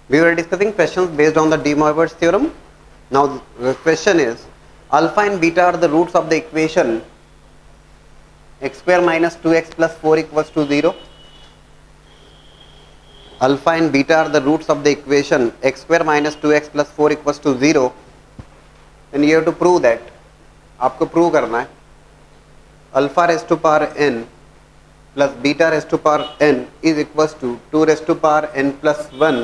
We were discussing questions based on the De Moivre's theorem. Now the question is, alpha and beta are the roots of the equation x square minus 2x plus 4 equals to 0. Alpha and beta are the roots of the equation x square minus 2x plus 4 equals to 0. And you have to prove that. आपको prove करना है alpha raise to power n plus beta raise to power n is equals to 2 raise to power n plus 1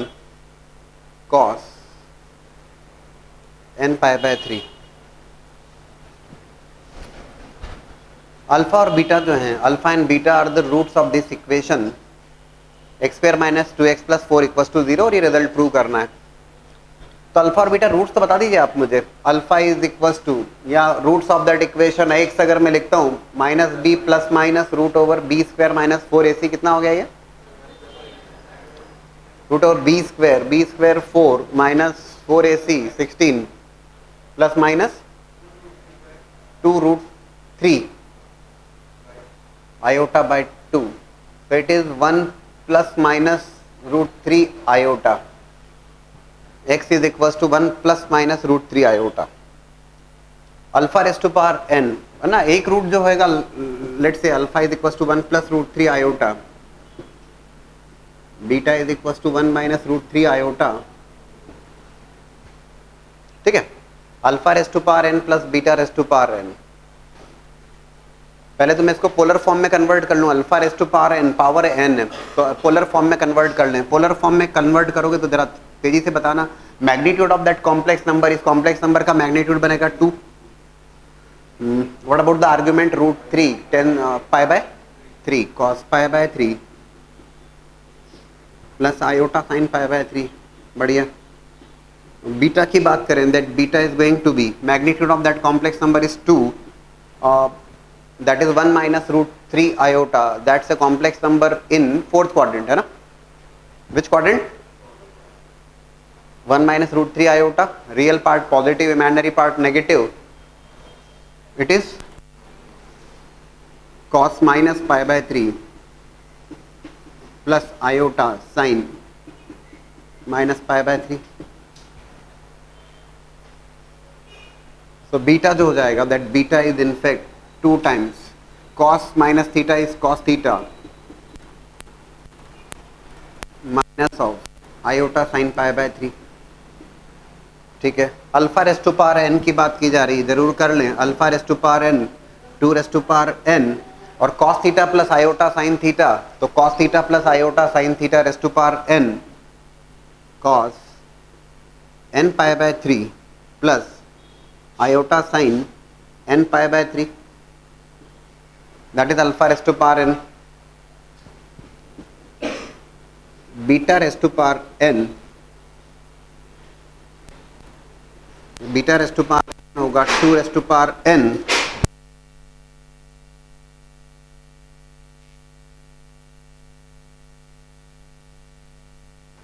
cos n pi by 3. Alpha और बीटा जो हैं, alpha and beta are the roots of this equation X square minus 2x plus 4 equals to 0 और ये result prove करना है. तो alpha और बीटा रूट्स तो बता दीजिए आप मुझे. अल्फा इज इक्वल्स टू या roots of that equation x अगर मैं लिखता हूँ minus B plus minus root over B square minus 4ac कितना हो गया ये root over B square 4 minus 4ac 16 plus minus 2 root 3 iota by 2. So it is 1 plus minus root 3 iota. X is equals to 1 plus minus root 3 iota. Alpha raised to power n है ना, एक root जो होएगा let's say alpha is equals to 1 plus root 3 iota, beta is equals to 1 minus root 3 iota. ठीक है, alpha raise to power n plus beta raise to power n. पहले तो मैं इसको पोलर फॉर्म में कन्वर्ट कर लूँ. Alpha raise to power n power n है तो पोलर फॉर्म में कन्वर्ट कर लें. पोलर फॉर्म में कन्वर्ट करोगे तो जरा तेजी से बताना. Magnitude of that complex number, इस कॉम्प्लेक्स नंबर का मैग्नीट्यूड बनेगा 2. What about the argument root 3 10 pi by 3 cos pi by 3 plus iota sine pi by 3. बढ़िया. बीटा की बात करें that beta is going to be magnitude of that complex number is 2. That is 1 minus root 3 iota. That's a complex number in fourth quadrant, है ना? Which quadrant? 1 minus root 3 iota. Real part positive, imaginary part negative. It is cos minus pi by 3 plus iota sin minus pi by 3. So beta जो हो जाएगा, that beta is in fact 2 times cos minus theta is cos theta minus of iota sin pi by 3. ठीक है, alpha raise to power n की बात की जा रही है, जरूर कर लें. Alpha raise to power n 2 raise to power n और cos theta plus iota sine theta, तो cos theta plus iota sine theta raise to power n cos n pi by 3 plus iota sine n pi by 3. That is alpha raised to power n. Beta raised to power n, beta raised to power n होगा 2 raised to power n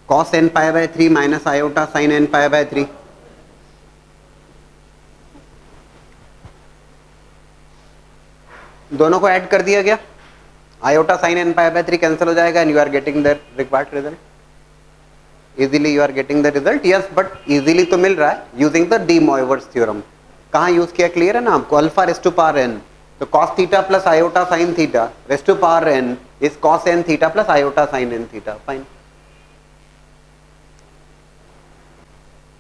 cos n pi by 3 minus iota sin n pi by 3. दोनों को add कर दिया गया, iota sine N pi by 3 cancel हो जाएगा and you are getting the required result. Easily you are getting the result. Yes, but easily तो मिल रहा है using the de Moivre's theorem. कहाँ यूज किया, क्लियर है ना आपको? Alpha raise to power n, तो cos theta plus iota sine theta raise to power n is cos n theta plus iota sine n theta. Fine.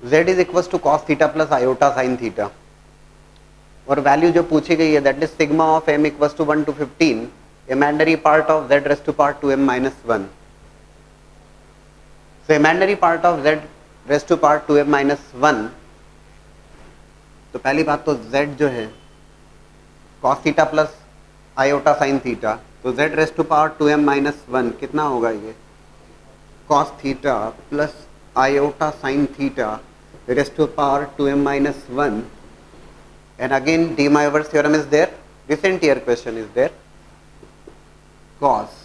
z is equals to cos theta plus iota sine theta और value जो पूछी गई है that is sigma of m equals to 1 to 15, imaginary part of z raised to power 2m minus 1. So imaginary part of z raised to power 2m minus 1, तो पहली बात तो z जो है cos theta plus iota sine theta, तो z raised to power 2m minus 1 कितना होगा ये cos theta plus iota sine theta raised to power 2m minus 1. And again De Moivre's theorem is there, recent year question is there, cos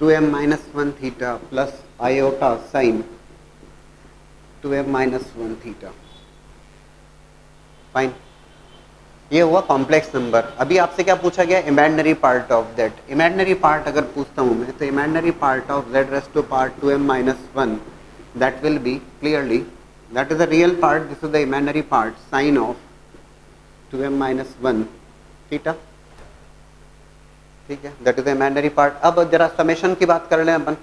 2m minus 1 theta plus iota sin 2m minus 1 theta. Fine. ये हुआ complex number. अभी आपसे क्या पूछा गया, imaginary part of that. Imaginary part अगर पूछता हूँ मैं, तो imaginary part of z raised to power 2m minus 1, that will be clearly, that is the real part, this is the imaginary part, sin of 2m minus 1 theta, ठीक है, that is the imaginary part. अब जरा summation की बात कर लें अपन।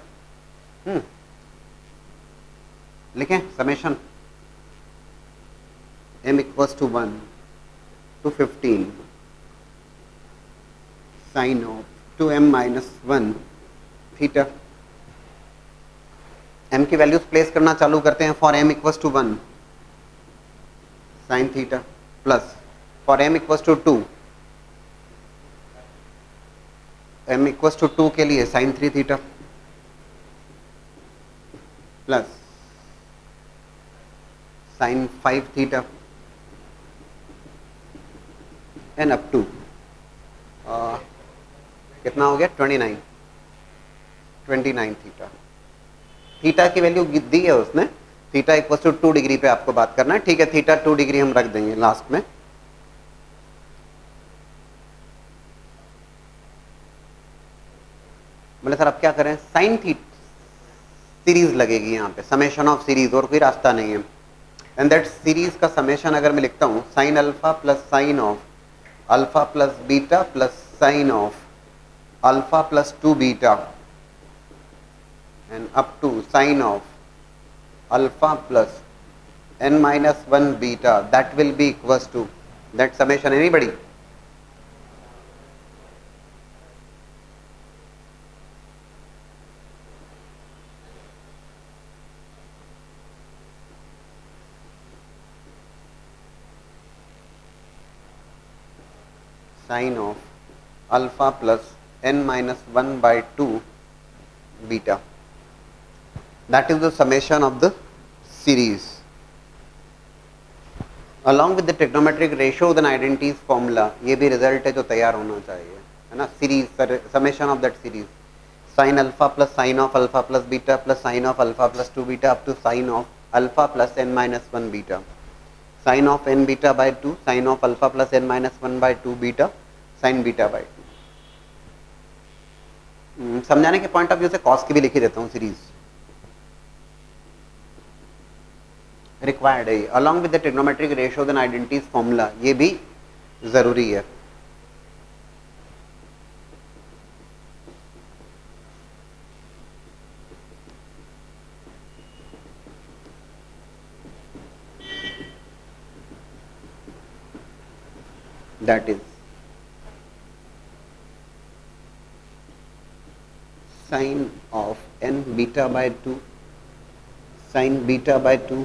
लिखें summation, m equals to 1 to 15 sin of 2m minus 1 theta. m की वैल्यूज प्लेस करना चालू करते हैं। For m equals to 1 sin theta, plus for m equals to 2, m equals to 2 के लिए sin 3 theta, plus sin 5 theta, and up to कितना हो गया 29 थीटा। थीटा की वैल्यू दी है उसने, थीटा इक्वल टू 2 डिग्री पे आपको बात करना है, ठीक है। थीटा 2 डिग्री हम रख देंगे लास्ट में। बोले सर अब क्या करें, साइन थीटा सीरीज लगेगी यहाँ पे, समेशन ऑफ सीरीज, और कोई रास्ता नहीं है। एंड दैट सीरीज का समेशन अगर मैं लिखता हूँ, sign alpha plus sine of alpha plus beta plus sine of alpha plus 2 beta and up to sine of alpha plus n minus 1 beta, that will be equals to that summation. Anybody? Sine of alpha plus n minus 1 by 2 beta, that is the summation of the series along with the trigonometric ratio then identities formula। ये भी result है जो तैयार होना चाहिए, है ना। Series, summation of that series, sine alpha plus sine of alpha plus beta plus sine of alpha plus 2 beta up to sine of alpha plus n minus 1 beta, sine of n beta by 2, sine of alpha plus n minus 1 by 2 beta, sine beta by 2। समझाने के point of view से cos की भी लिखी देता हूँ series, required है along with the trigonometric ratio then identities formula, ये भी जरूरी है। That is sine of n beta by 2 sine beta by 2,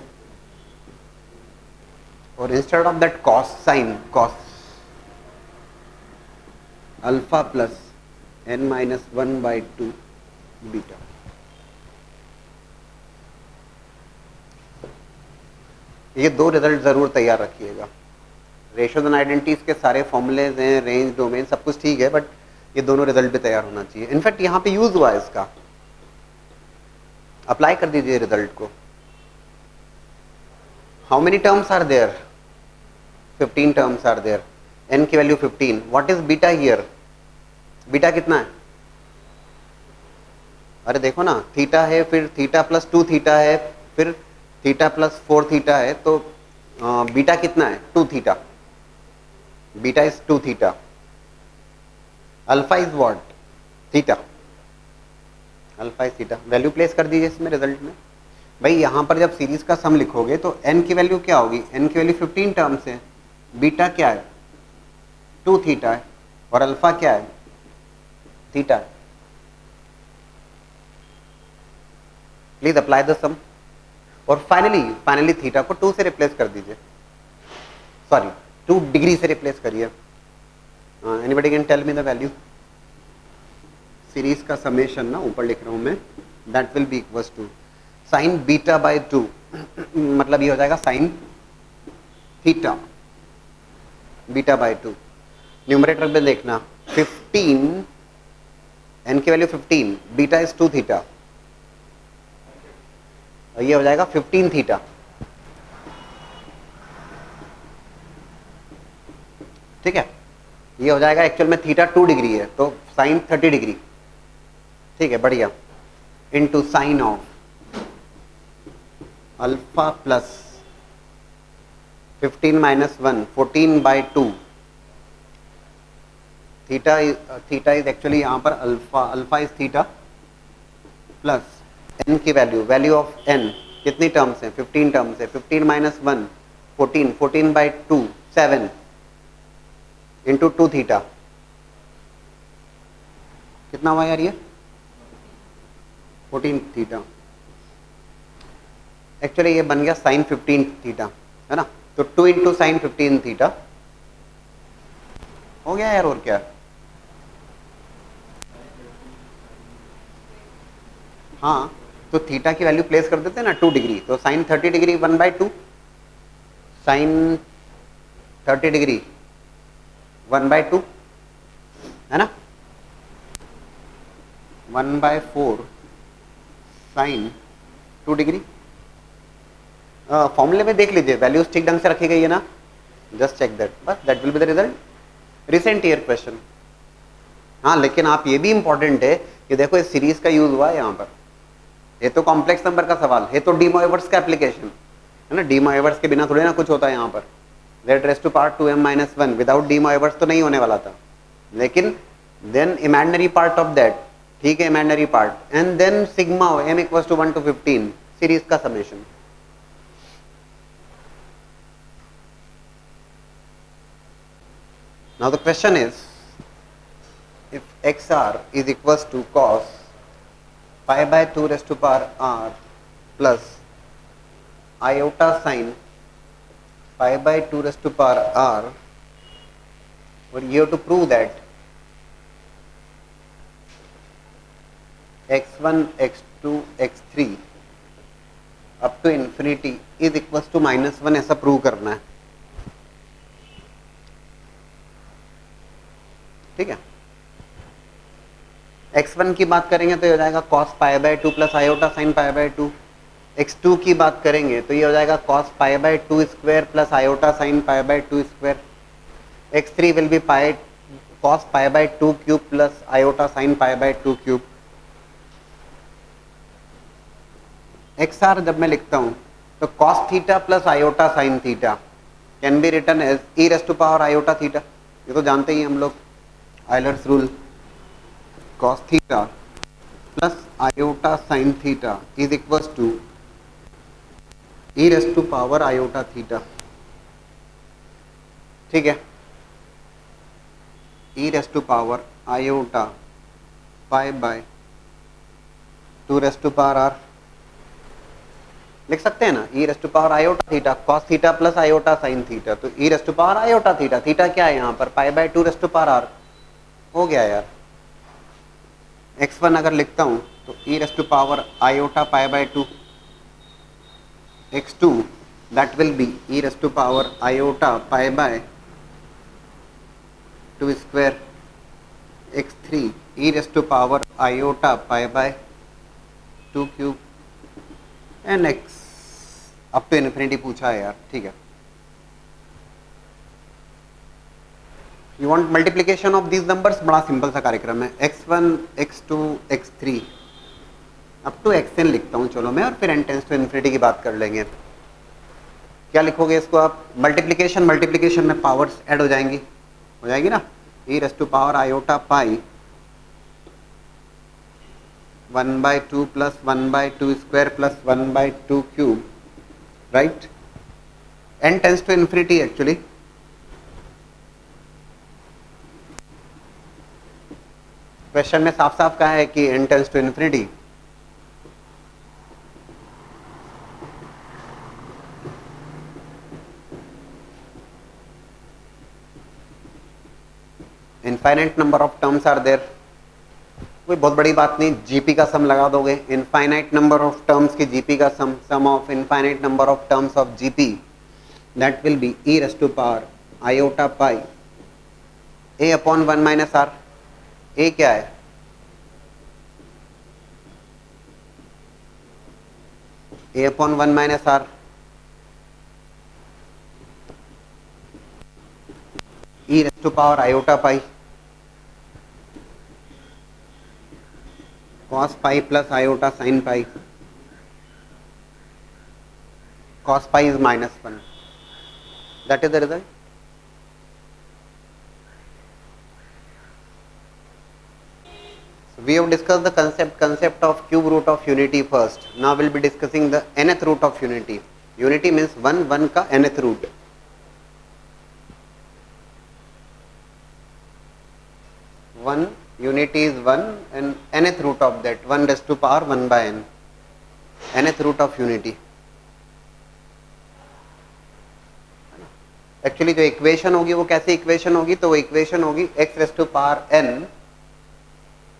और instead of that cos, sine cos alpha plus n minus 1 by 2 beta. ये दो result जरूर तैयार रखिएगा। रेशियोज एंड आइडेंटिटीज के सारे फॉर्मूलेज हैं, रेंज डोमेन सब कुछ ठीक है, बट ये दोनों रिजल्ट भी तैयार होना चाहिए। इनफैक्ट यहाँ पे यूज हुआ है इसका, अप्लाई कर दीजिए रिजल्ट को। How many terms are there, 15 terms are there, n की value 15। What is beta here, beta कितना है, अरे देखो ना, थीटा है, फिर थीटा प्लस 2 थीटा है, फिर थीटा प्लस 4 थीटा है, तो बीटा कितना है 2 theta, beta is 2 theta. Alpha is what, theta, alpha is theta. Value place कर दीजिए इसमें रिजल्ट में। भाई यहाँ पर जब सीरीज का सम लिखोगे तो n की वैल्यू क्या होगी, n की वैल्यू 15 टर्म्स है, बीटा क्या है 2 थीटा है, और अल्फा क्या है थीटा है। प्लीज अप्लाई द सम, और फाइनली थीटा को 2 से रिप्लेस कर दीजिए, सॉरी 2 डिग्री से रिप्लेस करिए। Anybody can tell me the value, series का समेशन ना ऊपर लिख रहा हूं मैं, that will be equals to sine beta by 2, मतलब ये हो जाएगा sine theta beta by 2। Numerator में देखना 15, n की वैल्यू 15, बीटा इज 2 थीटा, और ये हो जाएगा 15 थीटा। ठीक है, ये हो जाएगा एक्चुअल में थीटा 2 डिग्री है तो साइन 30 डिग्री, ठीक है, बढ़िया, into sine of alpha plus 15 minus 1 14/2 theta is actually यहाँ पर alpha is theta plus n की वैल्यू ऑफ एन कितनी टर्म्स है, 15 टर्म्स है, 15 माइनस 1 14 14/2 7 इंटू 2 थीटा, कितना हुआ यार ये 14 थीटा, एक्चुअली ये बन गया साइन 15 थीटा, है ना, तो 2 इंटू साइन 15 थीटा हो गया यार, और क्या, हाँ तो थीटा की वैल्यू प्लेस कर देते हैं ना 2 डिग्री, तो साइन 30 डिग्री 1/2 साइन 30 डिग्री 1/2 है ना, 1/4 साइन 2 डिग्री। फॉर्मूले में देख लीजिए वैल्यूज ठीक ढंग से रखी गई है ना, जस्ट चेक दैट, बस that will be the result. Recent year question, हाँ लेकिन आप ये भी इंपॉर्टेंट है कि देखो इस सीरीज का यूज हुआ है यहाँ पर, ये तो कॉम्प्लेक्स नंबर का सवाल है, तो डी मोइवर्स का एप्लीकेशन है ना, डी मोइवर्स के बिना थोड़ी ना कुछ होता है यहाँ पर, z raise to power 2m-1 without de Moivre's तो नहीं होने वाला था, लेकिन then imaginary part of that, ठीक है, imaginary part and then sigma m equals to 1 to 15 series का summation. Now the question is, if xr is equals to cos pi by 2 raised to power r plus iota sin pi by 2 raised to power r, or you have to prove that x1, x2, x3 up to infinity is equals to -1, ऐसा prove करना है, ठीक है। x1 की बात करेंगे तो ये हो जाएगा cos pi by 2 plus iota sine pi by 2, x2 की बात करेंगे तो ये हो जाएगा cos pi by 2 square plus iota sine pi by 2 square, x3 will be pi cos pi by 2 cube plus iota sine pi by 2 cube. xr जब मैं लिखता हूं तो cos theta plus iota sine theta can be written as e raise to power iota theta, ये तो जानते ही हम लोग Euler's rule, cos theta plus iota sine theta is equals to e raise to power iota theta, ठीक है, e raise to power iota pi by 2 raise to power r लिख सकते हैं ना, e raise to power iota theta cos theta plus iota sine theta, तो e raise to power iota theta, theta क्या है यहाँ पर pi by 2 raise to power r, हो गया यार। x1 अगर लिखता हूं तो e raise to power iota pi by 2, x2 that will be e raise to power iota pi by 2 square, x3 e raise to power iota pi by 2 cube and x up to infinity पूछा है यार, ठीक है। You want multiplication of these numbers, बड़ा simple सा कार्यक्रम है, x1 x2 x3 up to xn लिखता हूँ चलो मैं, और फिर n टेंस टू इन्फिनिटी की बात कर लेंगे। क्या लिखोगे इसको आप, मल्टीप्लिकेशन में पावर्स ऐड हो जाएगी ना, e raise to power iota pi 1/2 plus 1/2 square plus 1/2 cube, right, n tends to infinity actually, question में साफ साफ कहा है कि n tends to infinity, infinite number of terms are there, कोई बहुत बड़ी बात नहीं, जीपी का सम लगा दोगे, इनफाइनाइट नंबर ऑफ टर्म्स की जीपी का sum of infinite number of terms of GP that will be e raise to power iota pi a upon 1 minus r, a क्या है, a upon 1 minus r, e raised to power iota pi cos pi plus iota sin pi. Cos pi is -1. That is the result. We have discussed the concept of cube root of unity first. Now we'll be discussing the nth root of unity. Unity means 1 का nth root. One unity is 1 and nth root of that 1 raised to power 1 by n. Nth root of unity. Actually जो equation होगी वो कैसी equation होगी, तो वो equation होगी x raised to power n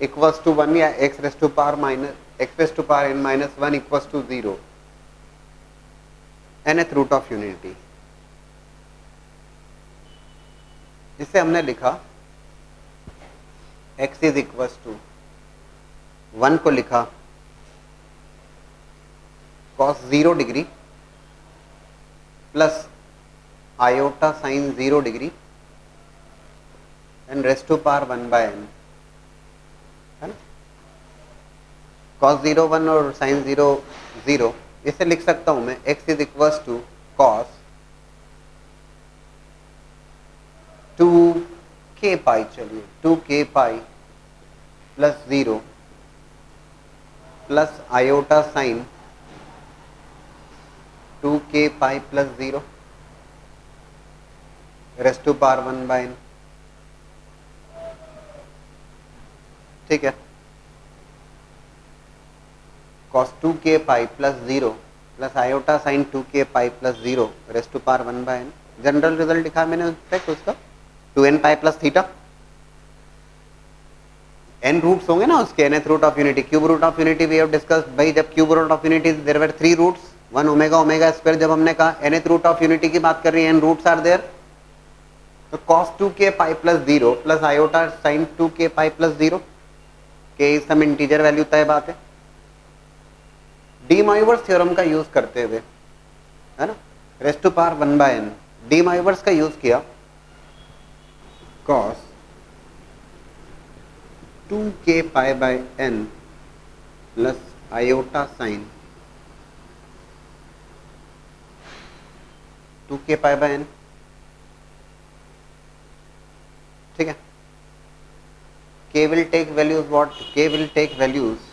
equals to 1 या x raised to power n minus 1 equals to 0. nth root of unity. जिससे हमने लिखा x इज इक्वल्स टू 1 को लिखा cos 0 degree plus iota sine 0 degree and raised to power 1 by n, है ना. cos 0 1 और sign 0 0. इसे लिख सकता हूं मैं x is equals to cos 2k pi, चलिए 2k pi plus 0 plus iota sine 2k pi plus 0 raised to power 1 by n. ठीक है. cos 2k pi plus 0 plus iota sine 2k pi plus 0 raised to power 1 by n. General result लिखा मैंने उसका 2n pi plus theta. n roots होंगे ना उसके, nth root of unity. Cube root of unity we have discussed. भाई जब cube root of unity there were 3 roots, 1 omega omega square. जब हमने कहा nth रूट ऑफ यूनिटी की बात कर रही है, n रूट्स आर देयर, तो cos 2k पाई plus 0 plus iota sine 2k पाई प्लस 0 के सम इंटीजर वैल्यू तय बात है. डी मॉइवर्स थ्योरम का यूज करते हुए, है ना, raised to power 1 by n. De Moivre's का यूज किया cos 2k pi by n plus iota sine 2k pi by n. ठीक है. k will take values what? k will take values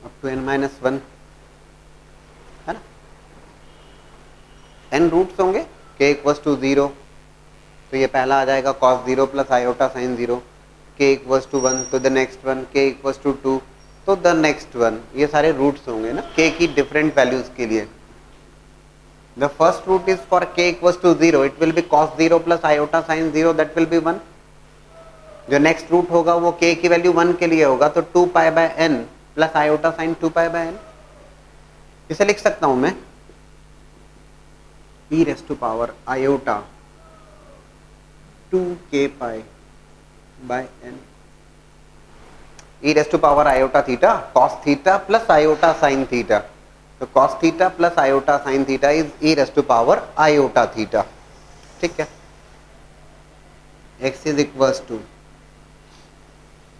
up to n minus 1, है ना. n roots होंगे, k equals to 0, तो ये पहला आ जाएगा cos 0 plus iota sine 0. k equals to 1 तो the next one, k equals to 2 तो द नेक्स्ट वन. ये सारे रूट्स होंगे ना k की डिफरेंट वैल्यूज के लिए. The first root is for k equals to 0. It will be cos 0 plus iota sin 0. That will be 1. जो next root होगा वो k की वैल्यू 1 के लिए होगा, तो 2 pi by n plus iota sine 2 pi by n. इसे लिख सकता हूं मैं e raised to power iota 2k pi by n. e raised to power iota theta cos theta plus iota sine theta. तो cos theta plus iota sine theta is e raised to power iota theta. ठीक है. x is equals to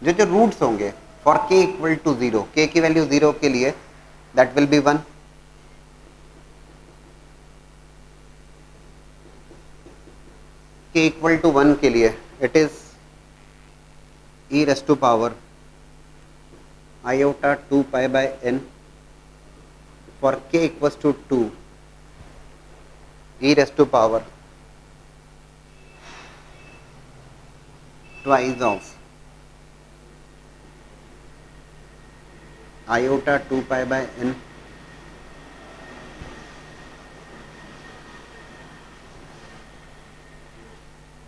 जो roots होंगे for k equal to 0, k की value 0 के लिए that will be 1. k equal to 1 के लिए it is e raised to power iota 2 pi by n. For k equals to 2, e raised to power twice of iota 2 pi by n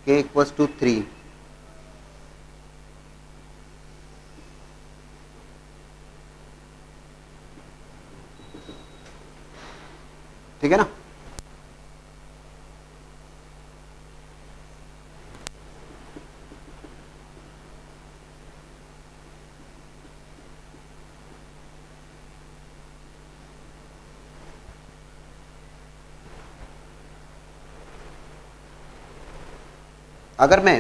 k equals to 3. ठीक है ना. अगर मैं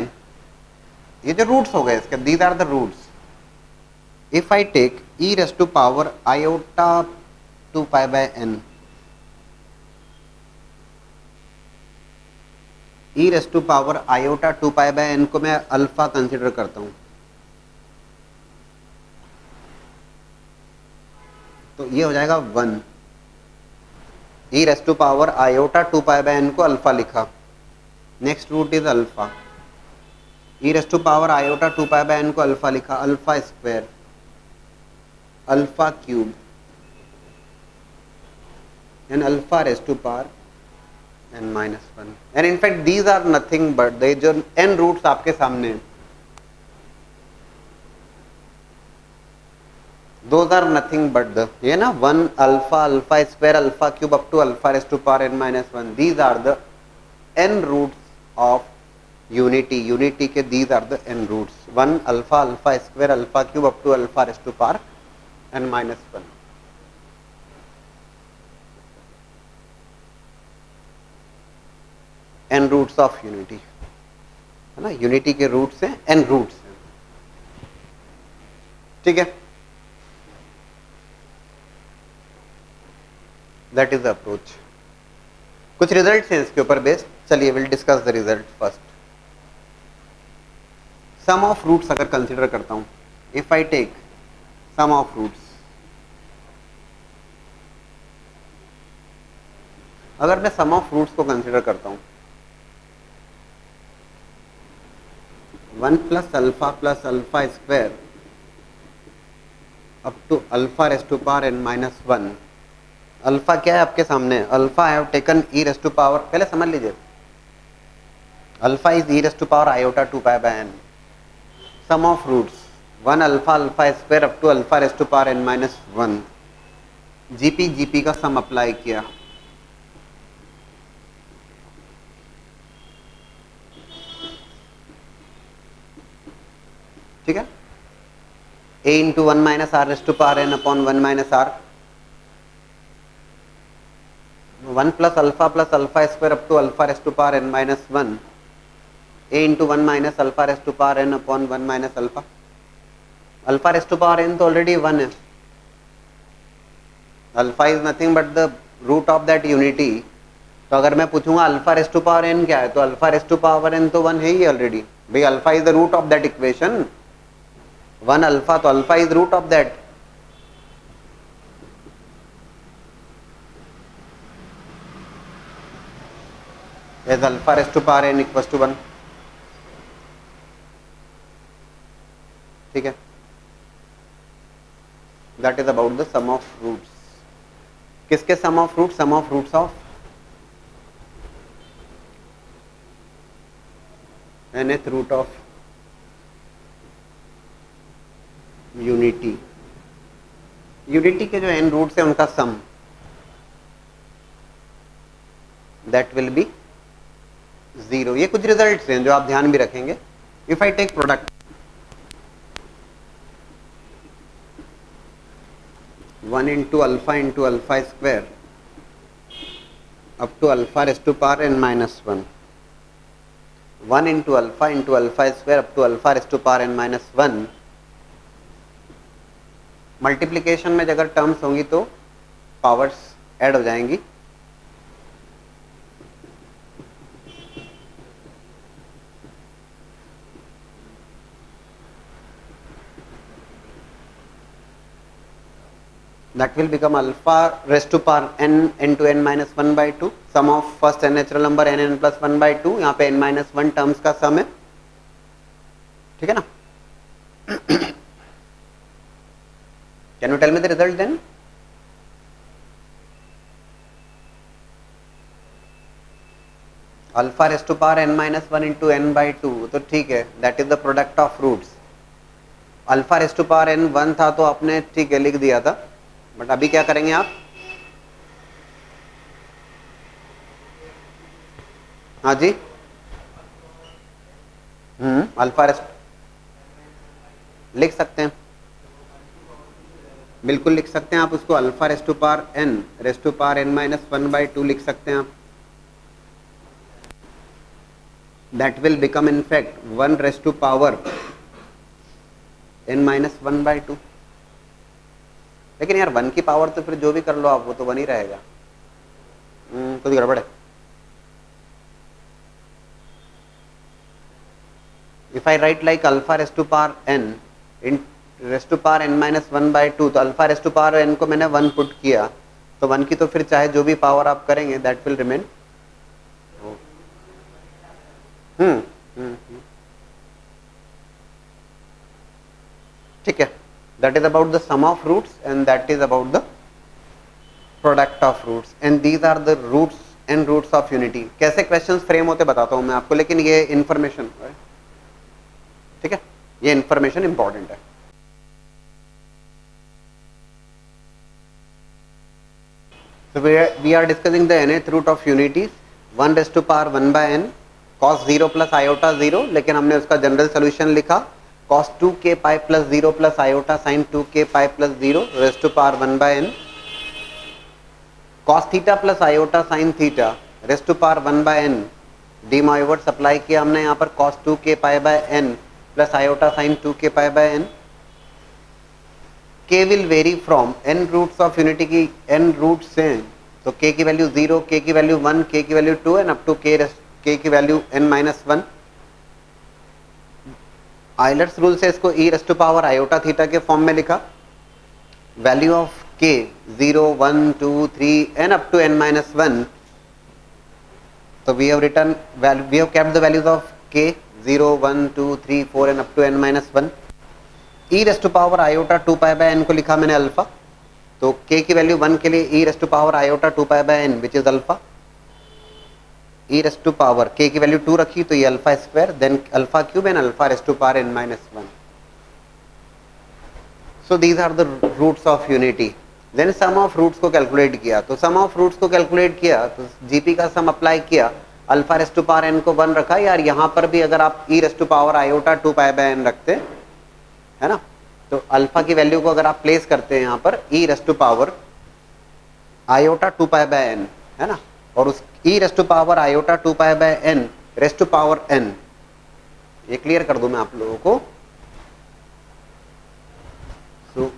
ये जो roots हो गए इसके, these are the roots, if I take e raise to power iota 2 pi by n, e raise to power iota 2 pi by n को मैं अल्फा कंसिडर करता हूं, तो ये हो जाएगा 1। e raise to power iota 2 pi by n को alpha लिखा, next root is alpha, e raise to power iota 2 pi by n को अल्फा लिखा, alpha square, alpha cube and alpha raise to power n minus 1, and in fact these are nothing but they जो n roots आपके सामने हैं, those are nothing but the, ये ना 1 alpha, alpha square, alpha cube up to alpha raise to power n minus 1, these are the n roots of unity, unity के these are the n roots, 1 alpha, alpha square, alpha cube up to alpha raise to power n minus 1। n roots of unity है ना, unity के roots हैं, n roots हैं, ठीक है। That is the approach. कुछ results हैं इसके ऊपर बेस्ड, चलिए will discuss the result first. Sum of roots अगर कंसीडर करता हूं, if I take sum of roots, अगर मैं सम ऑफ रूट्स को कंसीडर करता हूं, 1 plus alpha square up to alpha raise to power n minus 1, alpha क्या है आपके सामने, alpha I have taken e raise to power, पहले समझ लीजिए, alpha is e raise to power iota 2 pi by n, sum of roots 1 alpha, alpha square up to alpha raise to power n minus 1, GP का sum apply किया, ठीक है, a into 1 minus r raise to power n upon 1 minus r, 1 plus alpha square up to alpha raise to power n minus 1, a into 1 minus alpha raise to power n upon 1 minus alpha, alpha raise to power n तो already 1 है, alpha is nothing but the root of that unity, तो अगर मैं पूछूंगा alpha raise to power n क्या है, तो alpha raise to power n तो 1 है ही ऑलरेडी, भाई alpha is the root of that equation, 1 alpha, तो alpha is root of that, as alpha raised to power n equals to 1, ठीक है, that is about the sum of roots, किसके sum of roots, sum of roots of nth root of unity, unity के जो n roots हैं उनका सम, that will B 0। ये कुछ results हैं जो आप ध्यान भी रखेंगे। If I take product 1 into alpha square up to alpha raise to power n minus 1, 1 into alpha square up to alpha raise to power n minus 1, multiplication में अगर टर्म्स होंगी तो पावर्स ऐड हो जाएंगी, that will become alpha raised to power n into n minus 1 by 2, sum of first n natural number n plus 1 by 2, यहाँ पे n minus 1 terms का सम है, ठीक है ना। Can you tell me the result then? Alpha raise to power n minus 1 into n by 2, तो ठीक है, that is the product of roots. Alpha raise to power n 1 था तो आपने ठीक है लिख दिया था, बट अभी क्या करेंगे आप, हाँ जी, अल्फा रेस लिख सकते हैं, बिल्कुल लिख सकते हैं आप उसको, alpha raise to power n raise to power n minus 1 by 2 लिख सकते हैं आप। that will become in fact 1 raised to power n minus 1 by 2. लेकिन यार 1 की पावर तो फिर जो भी कर लो आप वो तो 1 ही रहेगा. कुछ गड़बड़ है. If I write like alpha raised to power n in raised to power n minus 1 by 2, तो alpha raised to power n को मैंने 1 पुट किया, तो 1 की तो फिर चाहे जो भी पावर आप करेंगे that will remain. ठीक है. That is about the sum of roots and that is about the product of roots and these are the roots and roots of unity. कैसे questions frame होते बताता हूँ मैं आपको, लेकिन ये information, ठीक है, ये information important है. So we are discussing the nth root of unities 1 raised to power 1 by n cos 0 plus iota 0, लेकिन हमने उसका जनरल सोल्यूशन लिखा cos 2k pi plus 0 plus iota sin 2k pi plus 0 raised to power 1 by n cos theta plus iota sin theta raised to power 1 by n. De Moivre's apply किया हमने यहाँ पर cos 2k pi by n plus iota sin 2k pi by n. k will vary from n roots of unity की n roots हैं, तो k की value 0, k की value 1, k की value 2 and up to k की value n minus 1. Euler's rule से इसको e raise to power iota theta के फॉर्म में लिखा. Value of k 0, 1, 2, 3 and up to n minus 1. तो we have kept the values of k 0, 1, 2, 3, 4 and up to n minus 1. e raise to power iota 2 pi by n को लिखा मैंने alpha, तो k की value 1 के लिए e raise to power iota 2 pi by n which is alpha. e raise to power k की value 2 रखी तो ये alpha square, then alpha cube and alpha raise to power n minus 1. So these are the roots of unity. Then sum of roots को calculate किया, तो sum of roots को calculate किया तो जीपी का सम अप्लाई किया, alpha raise to power n को 1 रखा. यार यहाँ पर भी अगर आप e raise to power iota 2 pi by n रखते है ना, तो अल्फा की वैल्यू को अगर आप प्लेस करते हैं यहाँ पर e raise to power iota 2 pi by n है ना, और उस e raise to power iota 2 pi by n raise to power n, ये क्लियर कर दूं मैं आप लोगों को. So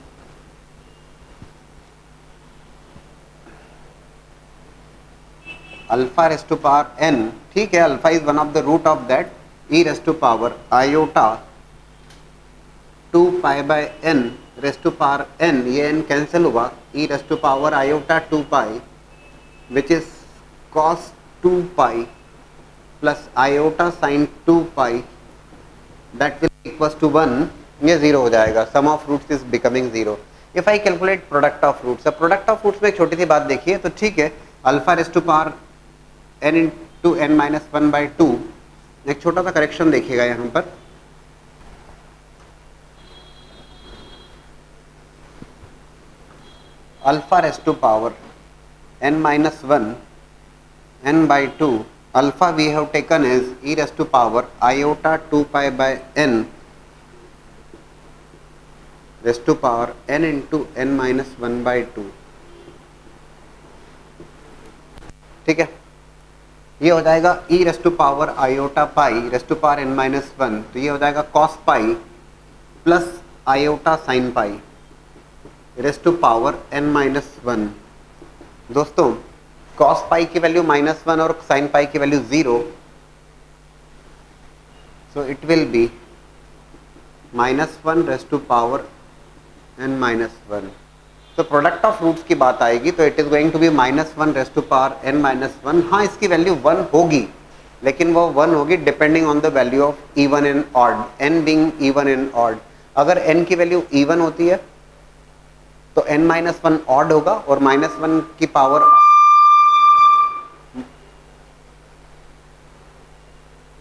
alpha raise to power n, ठीक है, alpha is one of the root of that e raise to power iota 2 pi by n raise to power n, ये n कैंसिल हुआ, e raise to power iota 2 pi which is cos 2 pi plus iota sin 2 pi that will equals to 1, ये 0 हो जाएगा. sum of roots is becoming 0. if I calculate product of roots, अब product of roots में एक छोटी सी बात देखिए, तो ठीक है, alpha raise to power n into n minus 1 by 2, एक छोटा सा करेक्शन देखिएगा यहाँ पर. Alpha raise to power n minus 1 n by 2, alpha we have taken as e raised to power iota 2 pi by n raised to power n into n minus 1 by 2. ठीक है, ये हो जाएगा e raised to power iota pi raised to power n minus 1, तो ये हो जाएगा cos pi plus iota sin pi raised to power n minus 1. दोस्तों cos पाई की वैल्यू -1 और sin पाई की value 0, so it will be -1 raise to power n minus 1. तो product of roots की बात आएगी तो it is going to be -1 raise to power n minus 1. हाँ, इसकी वैल्यू 1 होगी, लेकिन वो 1 होगी depending on the value of even and odd, n being even and odd. अगर n की वैल्यू इवन होती है तो n minus 1 ऑड होगा, और -1 की पावर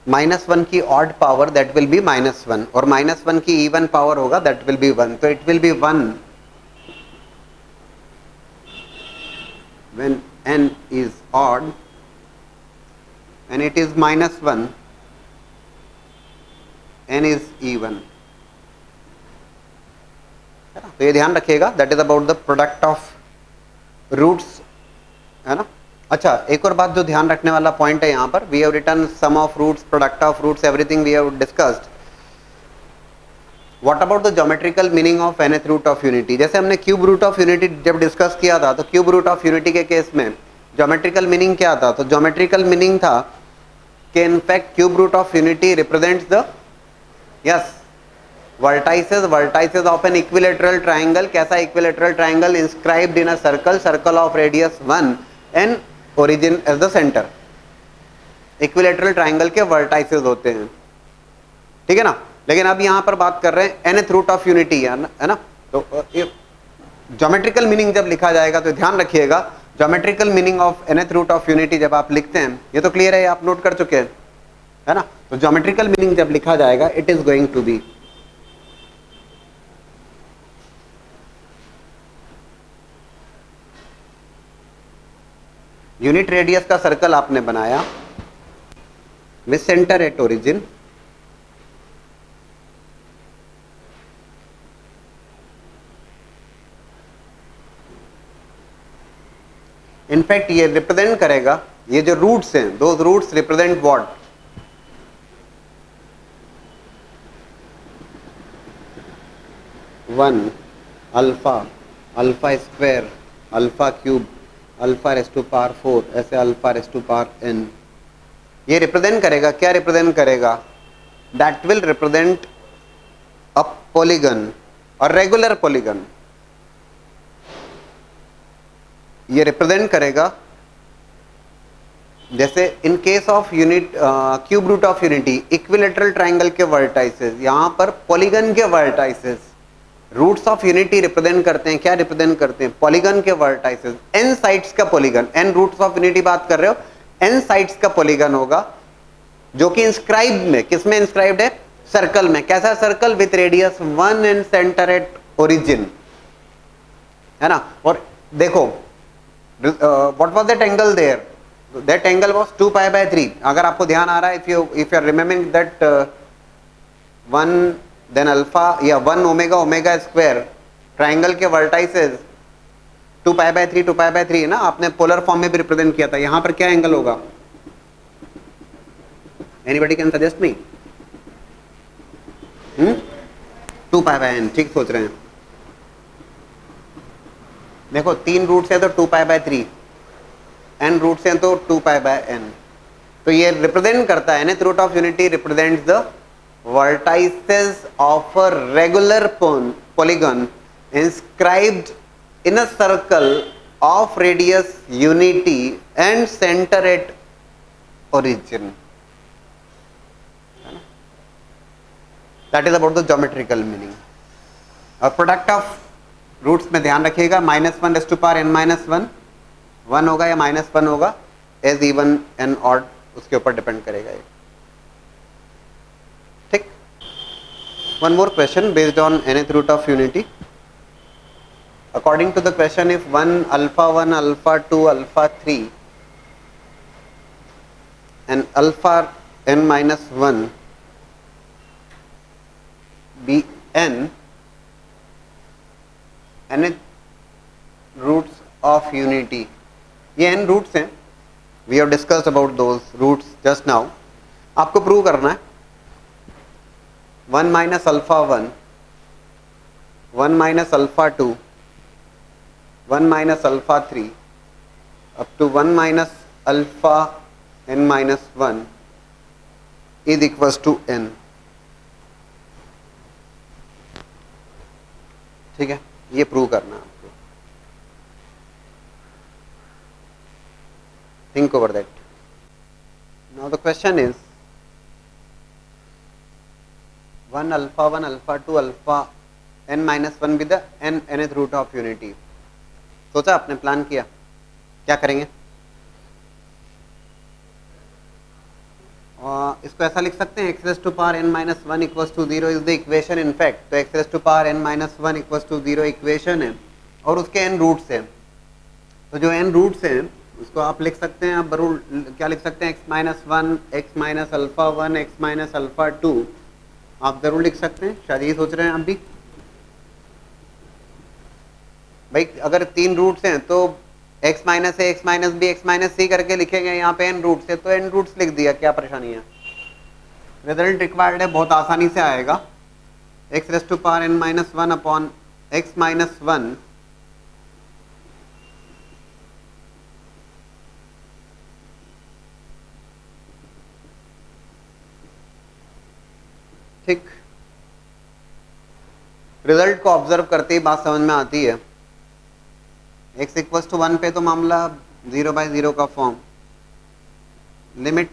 -1 की odd power that will be -1, और -1 की इवन पावर होगा दैट विल बी 1. तो it will be 1 when n is odd and it is -1 n is even. तो ये ध्यान रखिएगा, that is about the product of roots, है ना. अच्छा, एक और बात जो ध्यान रखने वाला पॉइंट है यहाँ पर, we have written sum of roots, product of roots, everything we have discussed. What about the geometrical meaning of nth root of unity? जैसे हमने क्यूब रूट ऑफ यूनिटी जब डिस्कस किया था, तो क्यूब रूट ऑफ यूनिटी के case में geometrical meaning क्या था? तो ज्योमेट्रिकल मीनिंग था कि in fact cube root of unity represents the, yes, vertices of an equilateral triangle. कैसा equilateral triangle? inscribed in a circle of radius 1 and origin as the center. equilateral triangle के vertices होते हैं, ठीक है ना. लेकिन अब यहाँ पर बात कर रहे हैं nth रूट ऑफ यूनिटी, है ना. तो ज्योमेट्रिकल मीनिंग जब लिखा जाएगा तो ध्यान रखिएगा, geometrical meaning of nth root of unity जब आप लिखते हैं, ये तो क्लियर है, आप नोट कर चुके हैं, है ना. तो ज्योमेट्रिकल मीनिंग जब लिखा जाएगा, it is going to be unit radius का सर्कल आपने बनाया with centre at origin, in fact ये रिप्रेजेंट करेगा, ये जो रूट्स हैं, those roots represent what? One alpha, alpha square, alpha cube, alpha raise to power 4, ऐसे alpha raise to power n. ये रिप्रेजेंट करेगा, क्या रिप्रेजेंट करेगा? That will represent a polygon और रेगुलर पॉलीगन. ये रिप्रेजेंट करेगा, जैसे in case of unit cube root of unity, equilateral triangle के वर्टाइसेस, यहां पर पॉलीगन के vertices. Roots of unity represent करते हैं, क्या रिप्रेजेंट करते हैं? पॉलीगन के वर्टाइसेस, एन साइड्स का polygon. N roots of unity बात कर रहे हो, एन साइड्स का पॉलीगन होगा, जो कि इंस्क्राइब्ड में, किसमें इंस्क्राइब्ड है? सर्कल में. कैसा circle? With radius 1 and centre at origin, है ना. और देखो, what was that angle there? That angle was 2π/3. अगर आपको ध्यान आ रहा है, if you are remembering that 1 then alpha या 1 ओमेगा ओमेगा स्क्वायर, ट्राइंगल के वर्टाइसेस 2π/3 है ना. आपने पोलर फॉर्म में भी रिप्रेजेंट किया था. यहां पर क्या एंगल होगा? Anybody can suggest me? 2π/n. ठीक सोच रहे हैं. देखो, 3 रूट्स है तो 2π/3, n रूट्स हैं तो 2π/n. तो ये रिप्रेजेंट करता है, nth root of unity represents the vertices of a regular polygon inscribed in a circle of radius unity and center at origin. That is about the geometrical meaning. और product of roots में ध्यान रखिएगा, -1 raise to power n-1 1 होगा या -1 होगा, as even and odd, उसके ऊपर depend करेगा ये. One more question based on nth root of unity. According to the question, if 1 alpha 1 alpha 2 alpha 3 and alpha n-1 be nth roots of unity, ये n roots हैं, we have discussed about those roots just now. आपको prove करना है 1 minus alpha 1, 1 minus alpha 2, 1 minus alpha 3 up to 1 minus alpha n-1 is equals to n. ठीक है, ये prove करना है आपको. Think over that. Now the question is 1 alpha 1 alpha 2 alpha n-1 with the nth root of unity. सोचा आपने, plan किया, क्या करेंगे? इसको ऐसा लिख सकते हैं, x raised to power n-1 equals to 0 is the equation in fact. तो x raised to power n-1 equals to 0 equation है और उसके n रूट्स हैं. तो जो n रूट्स हैं उसको आप लिख सकते हैं, आप जरूर क्या लिख सकते हैं? x-1, x-α1, x-α2 आप जरूर लिख सकते हैं. शायद ये सोच रहे हैं आप भी, भाई अगर 3 रूट्स हैं तो x minus A X minus B X minus C करके लिखेंगे यहाँ पे एन रूट्स है, तो एन रूट्स लिख दिया, क्या परेशानी है। रिजल्ट रिक्वायर्ड है, बहुत आसानी से आएगा। X raise to power n minus one upon x minus one ठीक। रिजल्ट को ऑब्जर्व करते ही बात समझ में आती है। एक्स इक्वल्स टू वन पे तो मामला 0/0 का form, limit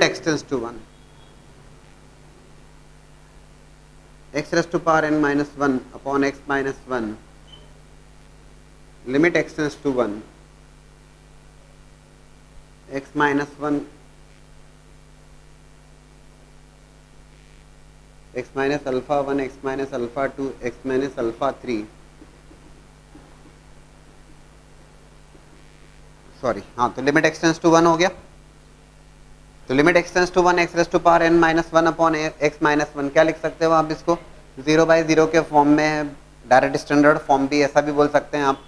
x tends to 1, x raise to power n minus one upon x minus one, limit x tends to 1, x minus one x minus alpha one, x minus alpha two, x minus alpha three, sorry हाँ, तो limit x tends to 1 हो गया। तो limit x tends to 1 x raise to power n minus one upon x minus one, क्या लिख सकते हो आप इसको 0/0 के फॉर्म में, डायरेक्ट स्टैंडर्ड फॉर्म भी ऐसा भी बोल सकते हैं आप।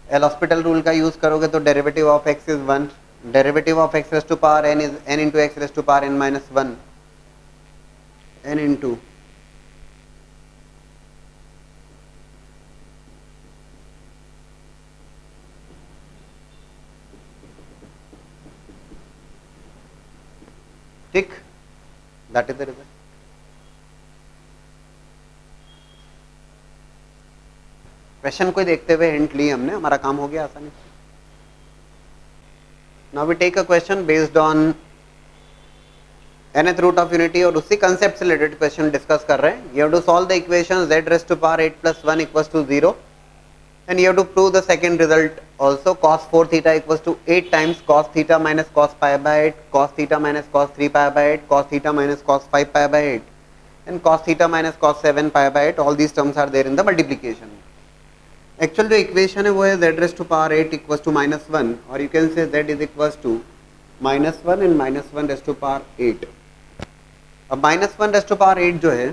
एल हॉस्पिटल रूल का यूज करोगे तो derivative of x is 1, derivative of x raise to power n is n into X raise to power n minus one, n into ठीक, that is the result. Question को देखते हुए hint ली हमने, हमारा काम हो गया आसानी से। Now we take a question based on nth root of unity, और उसी कंसेप्ट से रिलेटेड क्वेश्चन डिस्कस कर रहे हैं। You have to solve the equation z raise to power 8 + 1 = 0, and you have to prove the second result also, cos 4 theta equals to 8 times cos theta minus cos pi by 8, cos theta minus cos 3 pi by 8, cos theta minus cos 5 pi by 8, and cos theta minus cos 7 pi by 8. All these terms are there in the multiplication. Actual जो equation है वो है z raise to power 8 equals to -1, और you can say z is equals to -1 and -1 raise to power 8. अब -1 raise to power 8 जो है,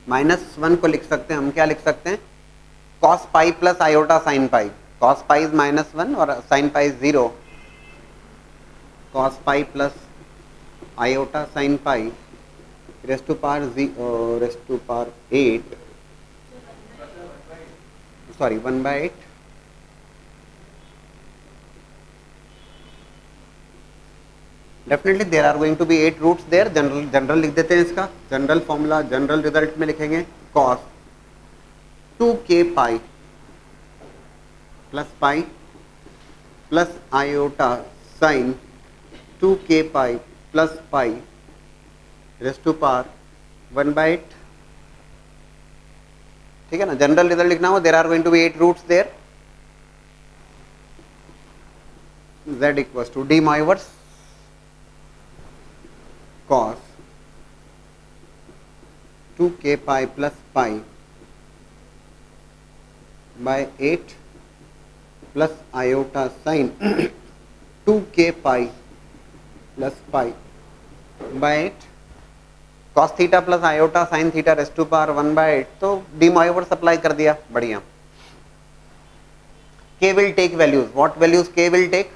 -1 को लिख सकते हैं हम, क्या लिख सकते हैं, cos pi plus iota sine pi. cos pi is -1 और sine pi is 0, cos pi plus iota sine pi raise to power 8, sorry 1/8, definitely there are going to be 8 roots there. General लिख देते हैं इसका general formula, general result में लिखेंगे cos 2k pi plus pi plus iota sine 2k pi plus pi raise to power 1/8, ठीक है ना। General result लिखना हो, there are going to be 8 roots there, z equals to de Moivre's cos 2k pi plus pi by 8 plus iota sine 2k pi plus pi by 8, cos theta plus iota sine theta raise to power 1/8, तो de Moivre's apply कर दिया, बढ़िया। k will take values, what values k will take,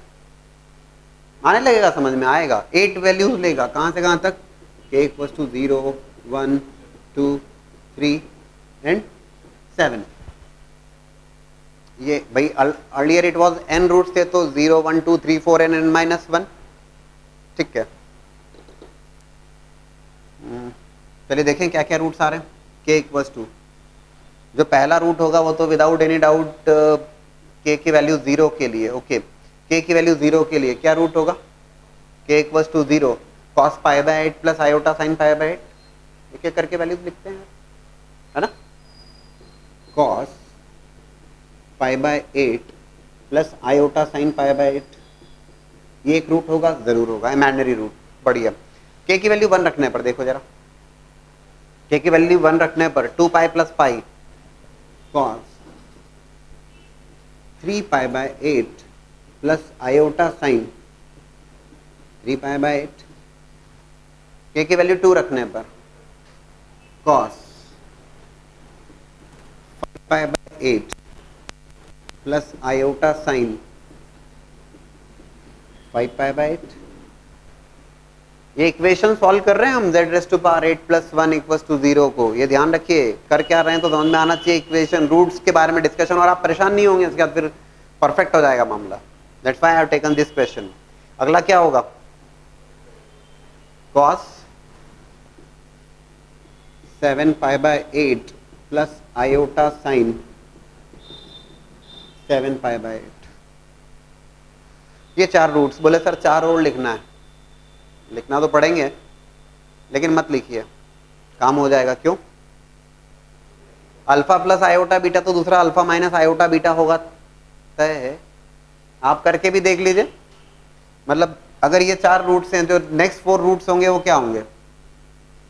आने लगेगा, समझ में आएगा। 8 values लेगा, कहां से कहां तक, k इक्वल्स टू 0 1 2 3 एंड 7। ये भाई earlier it was n roots थे, तो 0 1 2 3 4 n -1, ठीक है। चलिए देखें क्या क्या रूट्स आ रहे हैं। k इक्वल्स टू, जो पहला रूट होगा वो तो विदाउट एनी डाउट k की वैल्यू 0 के लिए, ओके, k की वैल्यू 0 के लिए क्या रूट होगा, k equals to 0 cos pi by 8 plus iota sine pi by 8, एक एक करके वैल्यूज लिखते हैं, है ना। cos pi by 8 plus iota sine pi by 8, ये एक रूट होगा, जरूर होगा, इमेजिनरी रूट, बढ़िया। k की वैल्यू 1 रखने पर, देखो जरा, k की वैल्यू 1 रखने पर 2 pi plus pi cos 3 pi by 8 plus iota sine 3 pi by 8, k की वैल्यू 2 रखने पर cos 5 pi by 8 plus iota sine 5 pi by 8। ये इक्वेशन सॉल्व कर रहे हैं हम z raise to power 8 plus 1 equals to 0 को। ये ध्यान रखिए, कर क्या रहे हैं तो समझ में आना चाहिए इक्वेशन, रूट्स के बारे में डिस्कशन, और आप परेशान नहीं होंगे, इसके बाद फिर परफेक्ट हो जाएगा मामला। That's why I have taken this question. अगला क्या होगा, cos 7 pi by 8 plus iota sign 7 pi by 8। ये चार रूट्स, बोले सर चार और लिखना है, लिखना तो पड़ेंगे लेकिन मत लिखिए, काम हो जाएगा। क्यों, अल्फा प्लस आयोटा बीटा तो दूसरा अल्फा माइनस आयोटा बीटा होगा, तय है। आप करके भी देख लीजिए, मतलब अगर ये चार रूट्स हैं तो नेक्स्ट 4 रूट्स होंगे वो क्या होंगे,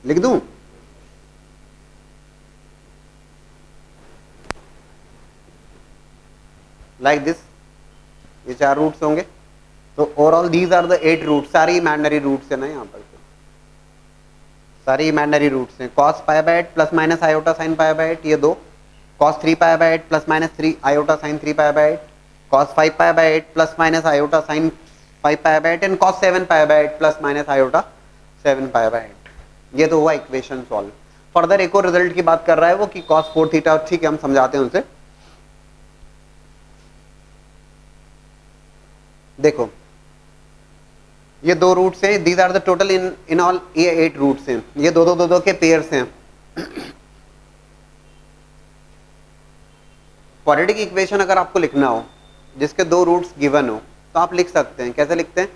लिख दूं, लाइक दिस, ये चार रूट्स होंगे। तो overall these are the 8 roots, सारी इमेजिनरी रूट्स है ना, यहाँ पर सारी इमेजिनरी रूट्स हैं। cos pi by 8 plus minus iota sine pi by 8 ये 2, cos 3 pi by 8 plus minus 3 iota sine 3 pi by 8, cos 5 pi by 8 plus minus iota sine 5 pi by 8 and cos 7 pi by 8 plus minus iota 7 pi by 8। ये तो हुआ equation solve. Further एक और result की बात कर रहा है वो कि cos 4 थीटा, ठीक है हम समझाते हैं उनसे। देखो ये दो रूट्स हैं, these are the total in all, ये 8 रूट्स हैं, ये दो दो दो दो के पेयर्स हैं। क्वाड्रेटिक इक्वेशन अगर आपको लिखना हो जिसके दो रूट्स गिवन हो तो आप लिख सकते हैं, कैसे लिखते हैं,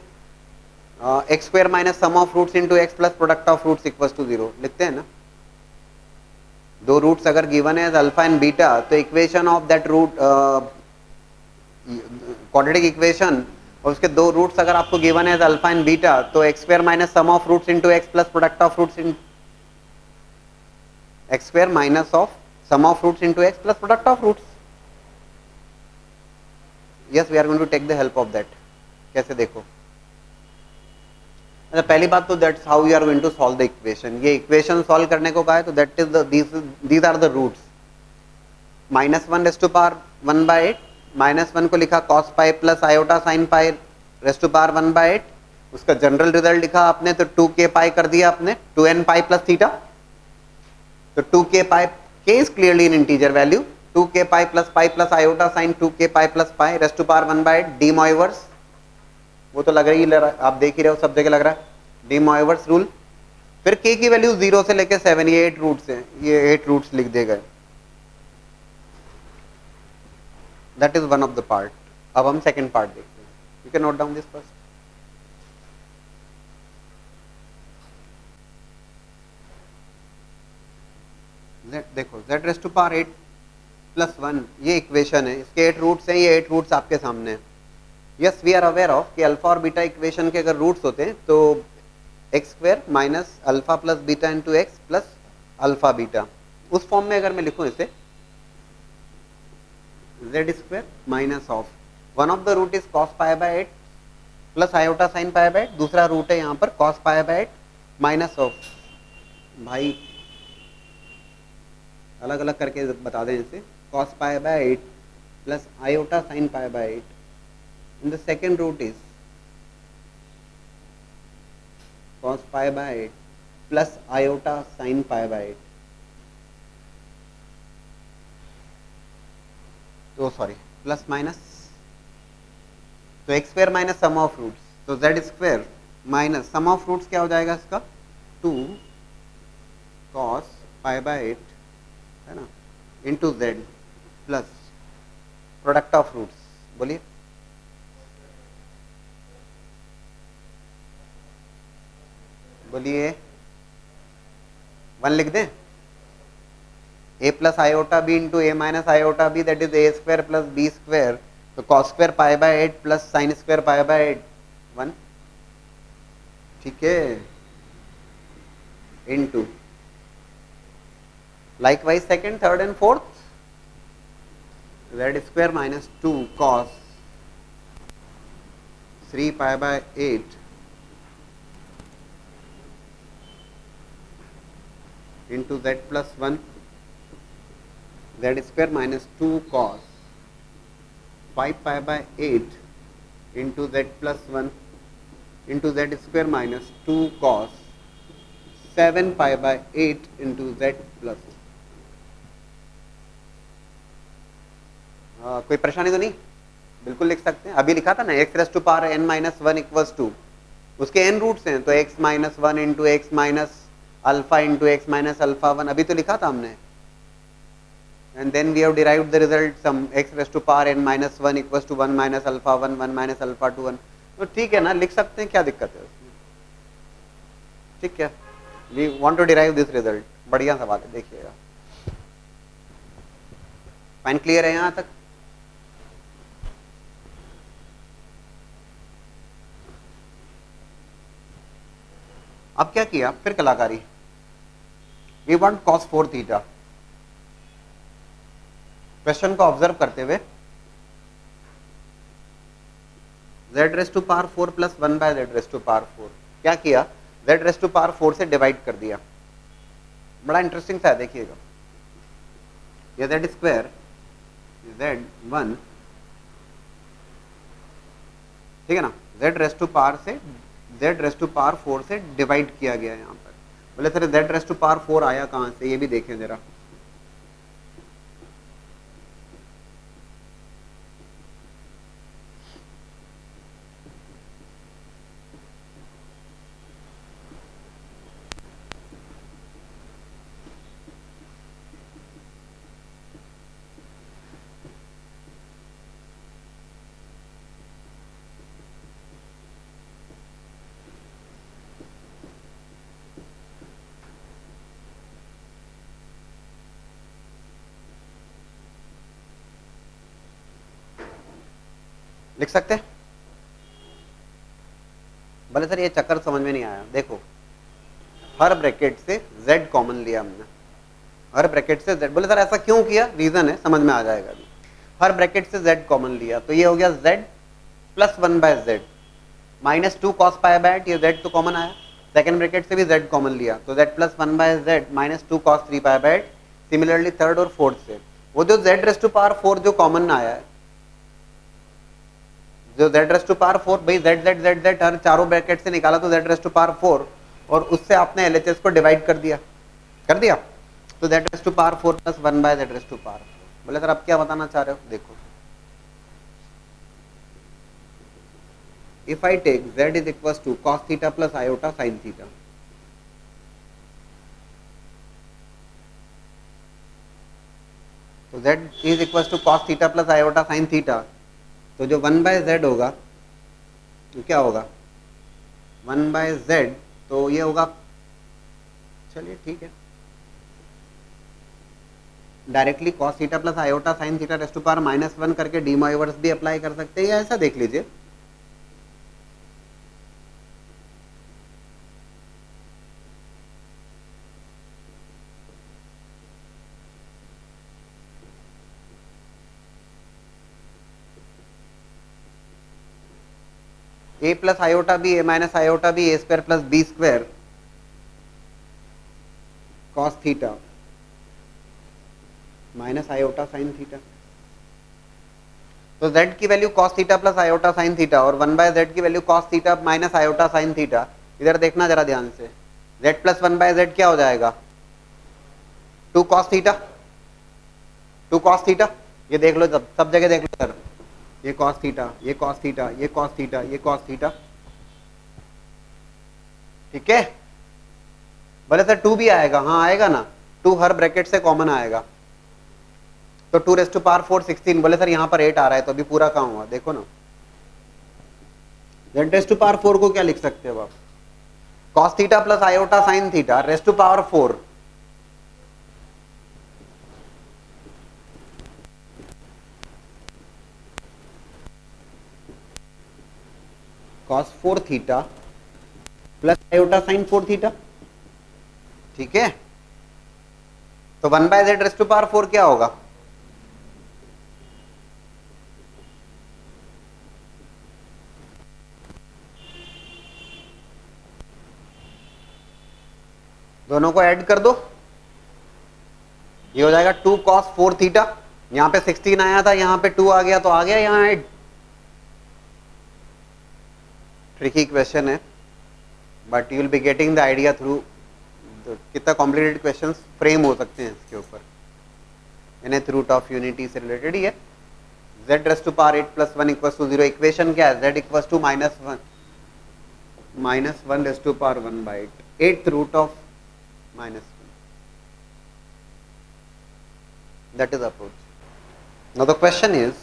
x square minus sum of roots into x plus product of roots equals to 0 लिखते हैं ना। दो रूट्स अगर गिवन है अल्फा एंड बीटा, तो equation of that root, quadratic equation, और उसके दो रूट्स अगर आपको गिवन है अल्फा एंड बीटा, तो x square minus sum of roots into x plus product of roots in x square minus of sum of roots into x plus product of roots. Yes we are going to take the help of that. कैसे देखो, अच्छा पहली बात तो that's how you are going to solve the equation. ये equation solve करने को कहा है तो that is the these are the roots. -1 raise to power 1 by 8, -1 को लिखा cos pi plus iota sine pi raise to power 1 by 8, उसका general result लिखा आपने तो 2k पाई कर दिया आपने, 2n पाई प्लस थीटा, तो 2k pi, k is clearly an integer value, 2k pi plus iota sine 2k pi plus pi raise to power 1 by 8, de Moivre's, वो तो लग रही है, आप देख ही रहे हो सब जगह लग रहा है, डी मोइवर्स रूल। फिर k की वैल्यू 0 से लेकर 7, ये 8 रूट्स हैं, ये 8 रूट्स लिख दे गए। That is one of the part. अब हम सेकंड पार्ट देखते हैं, you can note down this first. देखो z raise to power 8 plus 1 ये इक्वेशन है, इसके 8 रूट्स हैं, ये 8 रूट्स आपके सामने हैं। Yes we are aware of कि अल्फा और बीटा इक्वेशन के अगर रूट्स होते हैं तो x square minus alpha plus beta into x plus alpha beta, उस फॉर्म में अगर मैं लिखूं इसे z square minus of one of the root is cos pi by 8 plus iota sine pi by 8, दूसरा रूट है यहाँ पर cos pi by 8 minus of, भाई अलग अलग करके बता दें इसे, cos pi by 8 plus iota sine pi by 8, in the second root is cos pi by 8 plus iota sine pi by 8, तो सॉरी प्लस माइनस, तो x square minus sum of roots, तो Z square minus sum of roots क्या हो जाएगा इसका 2 cos pi by 8 है ना into Z plus product of roots, बोलिए बोलिए 1 लिख दें, a plus iota B into A minus iota B that is A square plus B square, तो cos square pi by 8 plus sine square pi by 8 1, ठीक है, into likewise second third and fourth z square minus 2 cos 3 pi by 8 into z plus 1 Z square minus 2 cos 5 pi by 8 into Z plus 1 into Z square minus 2 cos 7 pi by 8 into Z plus. कोई परेशानी तो नहीं? बिल्कुल लिख सकते हैं, अभी लिखा था ना x raise to power n minus one equals to, उसके एन रूट्स हैं तो x minus one into x minus alpha into x minus alpha one, अभी तो लिखा था हमने। And then we have derived the result sum x raise to power n minus one equals to one minus alpha one minus alpha two one. तो ठीक है ना, लिख सकते हैं, क्या दिक्कत है उसमें? ठीक है, we want to derive this result. बढ़िया सवाल है, देखिएगा। फाइन, क्लियर है यहाँ तक? अब क्या किया फिर कलाकारी, we want cos 4 theta. Question को ऑब्जर्व करते हुए z raise to power 4 plus 1 by z raise to power 4, क्या किया, z रेस टू पावर 4 से डिवाइड कर दिया। बड़ा इंटरेस्टिंग सा है, देखिएगा। ये z स्क्वायर z1, ठीक है ना, z रेस टू पावर से z रेस टू पावर 4 से डिवाइड किया गया यहाँ पर। बोले sir z raise to power 4 आया कहाँ से, ये भी देखें जरा। लिख सकते हैं? बोले सर ये चक्कर समझ में नहीं आया। देखो, हर ब्रैकेट से z कॉमन लिया हमने, हर ब्रैकेट से z। बोले सर ऐसा क्यों किया, रीजन है, समझ में आ जाएगा अभी। हर ब्रैकेट से z कॉमन लिया तो ये हो गया z plus 1 by z minus 2 cos pi by 8, ये z तो कॉमन आया। सेकंड ब्रैकेट से भी z कॉमन लिया तो z plus 1 by z minus 2 cos 3 pi by 8। Similarly third और फोर्थ से वो जो z रेस टू पावर 4 जो कॉमन आया है, जो z रेस टू पावर 4, भाई z z z z हर चारों ब्रैकेट से निकाला तो z रेस टू पावर 4, और उससे आपने LHS को डिवाइड कर दिया, तो z raise to power 4 plus 1 by z raise to power 4। बोले सर आप क्या बताना चाह रहे हो? देखो, if I take z is equals to cos theta plus iota sin theta, तो z is equals to cos theta plus iota sin theta, तो जो 1 बाय z होगा तो क्या होगा, 1 बाय z, तो ये होगा, चलिए ठीक है, directly cos theta plus iota sin theta raise to power minus 1 करके डीमोइवर्स भी अप्लाई कर सकते हैं, या ऐसा देख लीजिए। a plus iota b a minus iota b a square plus B square cos theta minus iota sine theta, तो z की value cos theta plus iota sine theta और 1 बाय z की value cos theta minus iota sine theta. इधर देखना जरा ध्यान से, z plus 1 by z क्या हो जाएगा, 2 cos थीटा, 2 cos थीटा, ये देख लो, सब जगह देख लो सर, ये cos थीटा, ये cos थीटा, ये cos थीटा, ये cos थीटा, ठीक है। बोले सर 2 भी आएगा, हाँ आएगा ना, 2 हर ब्रैकेट से कॉमन आएगा, तो 2 रेस टू पावर 4 16। बोले सर यहाँ पर 8 आ रहा है तो अभी पूरा कहाँ हुआ, देखो ना, z रेस टू पावर 4 को क्या लिख सकते हो आप, cos theta plus iota sine theta raise to power 4, cos 4 theta plus iota sine 4 theta, ठीक है। तो 1 by z raise to power 4 क्या होगा, दोनों को ऐड कर दो, ये हो जाएगा 2 cos 4 थीटा, यहाँ पे 16 आया था, यहाँ पे 2 आ गया तो आ गया यहाँ 8। ट्रिकी क्वेश्चन है but you will be getting the idea through. कितना कॉम्प्लिकेटेड क्वेश्चंस फ्रेम हो सकते हैं इसके ऊपर। nth रूट ऑफ यूनिटी से रिलेटेड ही है। z raise to power 8 plus 1 equals to 0। Equation क्या है? z equals to -1 raise to power 1 by 8, 8th root of -1। That is approach. Now the question is,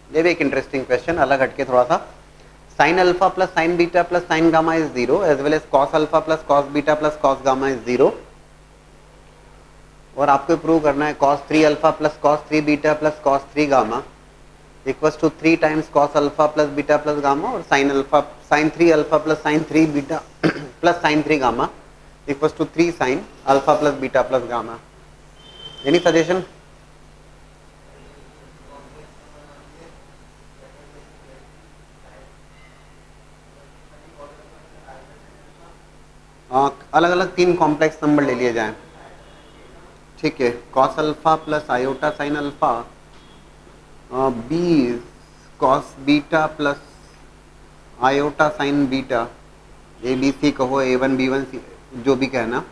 ये भी एक इंटरेस्टिंग क्वेश्चन, अलग हटके थोड़ा सा। Sine alpha plus sine beta plus sine gamma is 0 as well as cos alpha plus cos beta plus cos gamma is 0। और आपको prove करना है cos 3 alpha plus cos 3 beta plus cos 3 gamma equals to 3 times cos alpha plus beta plus gamma, और sin 3 alpha plus sin 3 beta plus sin 3 gamma equals to 3 sin alpha plus beta plus gamma. Any suggestion? अलग अलग 3 complex number ले लिए जाएं, ठीक है। Cos alpha plus iota sine alpha, b cos beta plus iota sine beta, a b c कहो, A1 B1 C, जो भी कहना,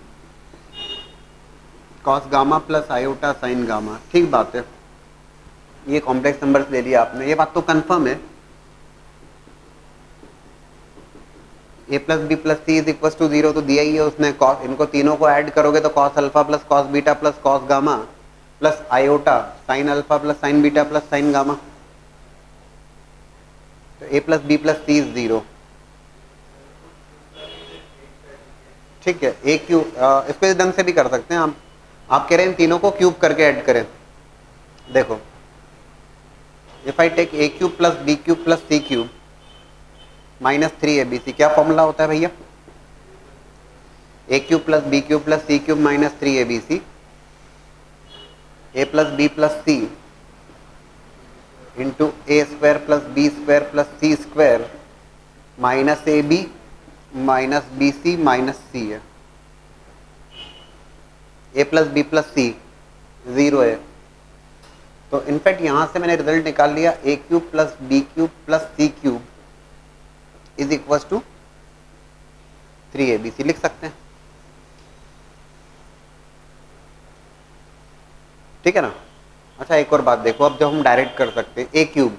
cos gamma plus iota sine gamma. ठीक बात है, ये कॉम्प्लेक्स नंबर्स ले लिया आपने, ये बात तो कंफर्म है। A plus B plus C is equal to 0 तो दिया ही है उसने। कॉस, इनको तीनों को ऐड करोगे तो cos alpha plus cos beta plus cos gamma plus iota sine alpha plus sine beta plus sine gamma, तो A plus B plus C is 0। ठीक है, ए क्यूब, इसको इस ढंग से भी कर सकते हैं आप कह रहे हैं तीनों को क्यूब करके ऐड करें। देखो, if I take A cube plus B cube plus C cube -3abc, क्या फॉर्मूला होता है भैया? A cube plus B cube plus C cube -3abc, A plus B plus C into A square plus B square plus C square -ab minus B C minus C है। A plus B plus C 0 है, तो in fact यहां से मैंने result निकाल लिया, A cube plus B cube plus C cube is equal to 3abc लिख सकते हैं। ठीक है ना? अच्छा, एक और बात देखो, अब जब हम डायरेक्ट कर सकते हैं, A cube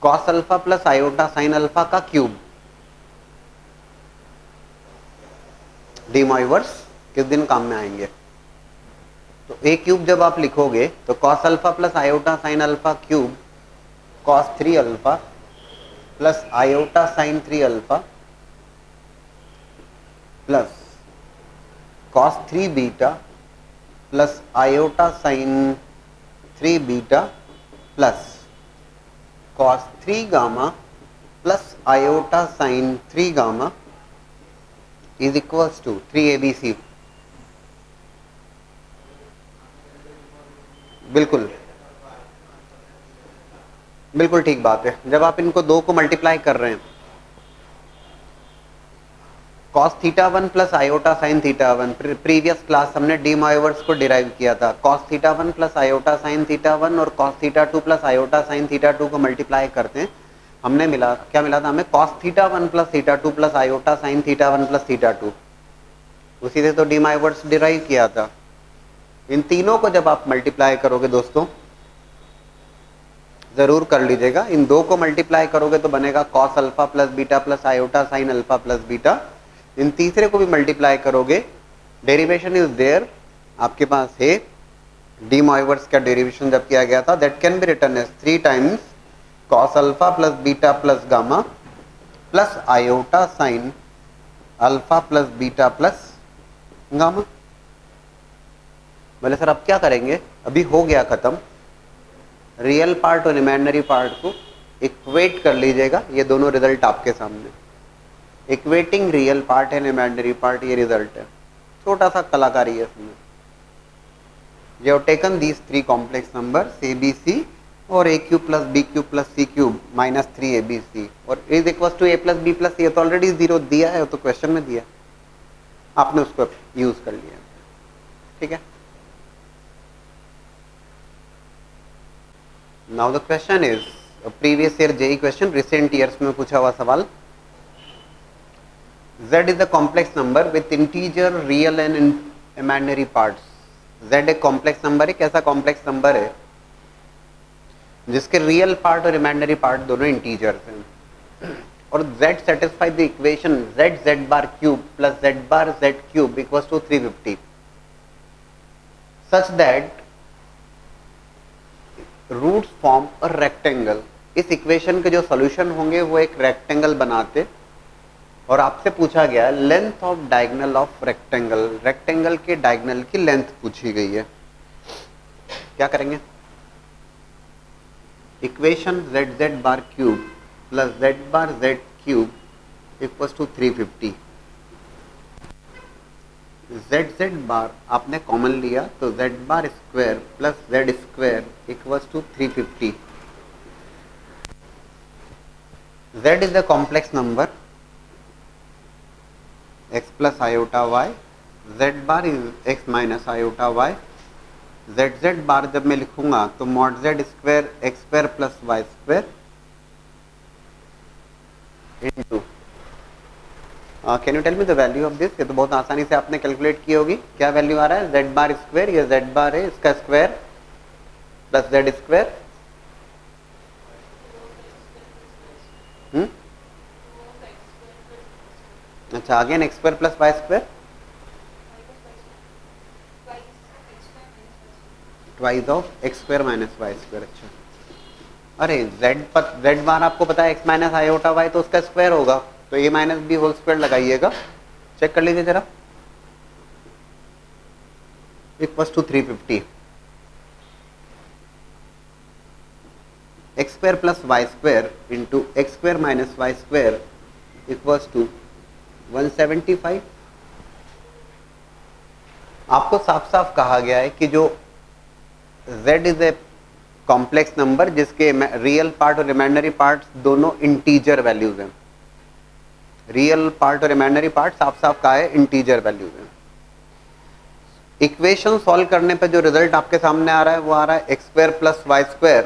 cos alpha plus iota sine alpha का क्यूब, डी मोइवर्स किस दिन काम में आएंगे? तो ए क्यूब जब आप लिखोगे तो cos alpha plus iota sine alpha cube cos 3 alpha plus iota sine 3 alpha plus cos 3 beta plus iota sine 3 beta plus cos 3 gamma plus iota sine 3 gamma is equals to 3abc। बिल्कुल बिल्कुल ठीक बात है। जब आप इनको दो को मल्टीप्लाई कर रहे हैं, cos theta 1 plus iota sine theta 1, previous class हमने डी मोइवर्स को डिराइव किया था। cos theta 1 plus iota sine theta 1 और cos theta 2 plus iota sine theta 2 को मल्टीप्लाई करते हैं, हमने मिला, क्या मिला था हमें? cos theta 1 plus theta 2 plus iota sine theta 1 plus theta 2। उसी से तो डी मोइवर्स डिराइव किया था। इन तीनों को जब आप मल्टीप्लाई करोगे दोस्तों, जरूर कर लीजिएगा, इन दो को मल्टीप्लाई करोगे तो बनेगा cos alpha plus beta plus iota sine alpha plus beta. इन तीसरे को भी मल्टीप्लाई करोगे, डेरिवेशन इज देयर, आपके पास है डी मोइवर्स का डेरिवेशन जब किया गया था, that can be written as 3 times cos alpha plus beta plus gamma plus iota sine alpha plus beta plus gamma. बोले सर अब क्या करेंगे? अभी हो गया खत्म, रियल पार्ट और इमेजिनरी पार्ट को इक्वेट कर लीजिएगा। ये दोनों रिजल्ट आपके सामने, equating real part and imaginary part, ये रिजल्ट है। छोटा सा कलाकारी है इसमें। You have taken these 3 complex numbers ABC और a cube plus b cube plus c cube -3abc और is equal to a plus b plus c। तो ऑलरेडी 0 दिया है, तो क्वेश्चन में दिया, आपने उसको यूज कर लिया। ठीक है, now the question is previous year JEE question, recent years में पूछा हुआ सवाल। z is a complex number with integer, real and imaginary parts। z एक कॉम्प्लेक्स नंबर है। कैसा कॉम्प्लेक्स नंबर है? जिसके रियल पार्ट और इमेजिनरी पार्ट दोनों इंटीजर्स हैं। और z satisfy the equation z bar cube plus z bar z cube equals to 350 such that roots form a rectangle. इस इक्वेशन के जो सॉल्यूशन होंगे वो एक रेक्टेंगल बनाते। और आपसे पूछा गया length of diagonal of rectangle, rectangle के डायगोनल की लेंथ पूछी गई है। क्या करेंगे? Equation z bar cube plus z bar z cube equals to 350। z bar आपने कॉमन लिया तो z bar square plus z square equals to 350। z is a complex number x plus iota y, z bar is x minus iota y। z bar जब मैं लिखूंगा तो mod z square x square plus y square into can you tell me the value of this? ये तो बहुत आसानी से आपने कैलकुलेट की होगी। क्या वैल्यू आ रहा है? z बार स्क्वायर, ये z बार है, इसका स्क्वायर प्लस z स्क्वायर। अच्छा, again x square plus Y square, twice of x square minus y square. अच्छा, अरे z बार आपको पता है x माइनस आयोटा y, तो उसका स्क्वायर होगा, तो a minus b whole square लगाइएगा। चेक कर लीजिए जरा, equals to 350। X square plus Y square into x square minus y square equals to 175। आपको साफ साफ कहा गया है कि जो z is a complex number जिसके रियल पार्ट और इमेजिनरी पार्ट दोनों इंटीजर वैल्यूज हैं। रियल पार्ट और इमेजिनरी पार्ट साफ साफ कहा है इंटीजर वैल्यूज हैं। इक्वेशन सॉल्व करने पर जो रिजल्ट आपके सामने आ रहा है वो आ रहा है x square plus Y square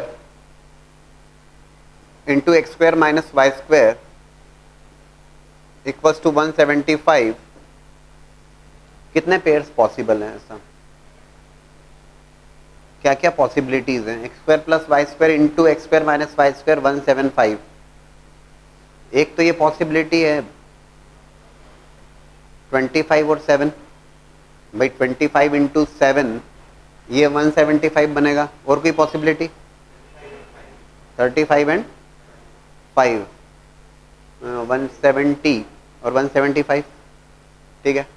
into x square minus y square equals to 175। कितने पेयर्स पॉसिबल हैं? ऐसा क्या क्या पॉसिबिलिटीज हैं? X square plus Y square into x square minus y square 175। एक तो ये पॉसिबिलिटी है 25 और 7, भाई 25 इंटू 7 ये 175 बनेगा। और कोई पॉसिबिलिटी? 35 एंड 5 170 और 175। ठीक है,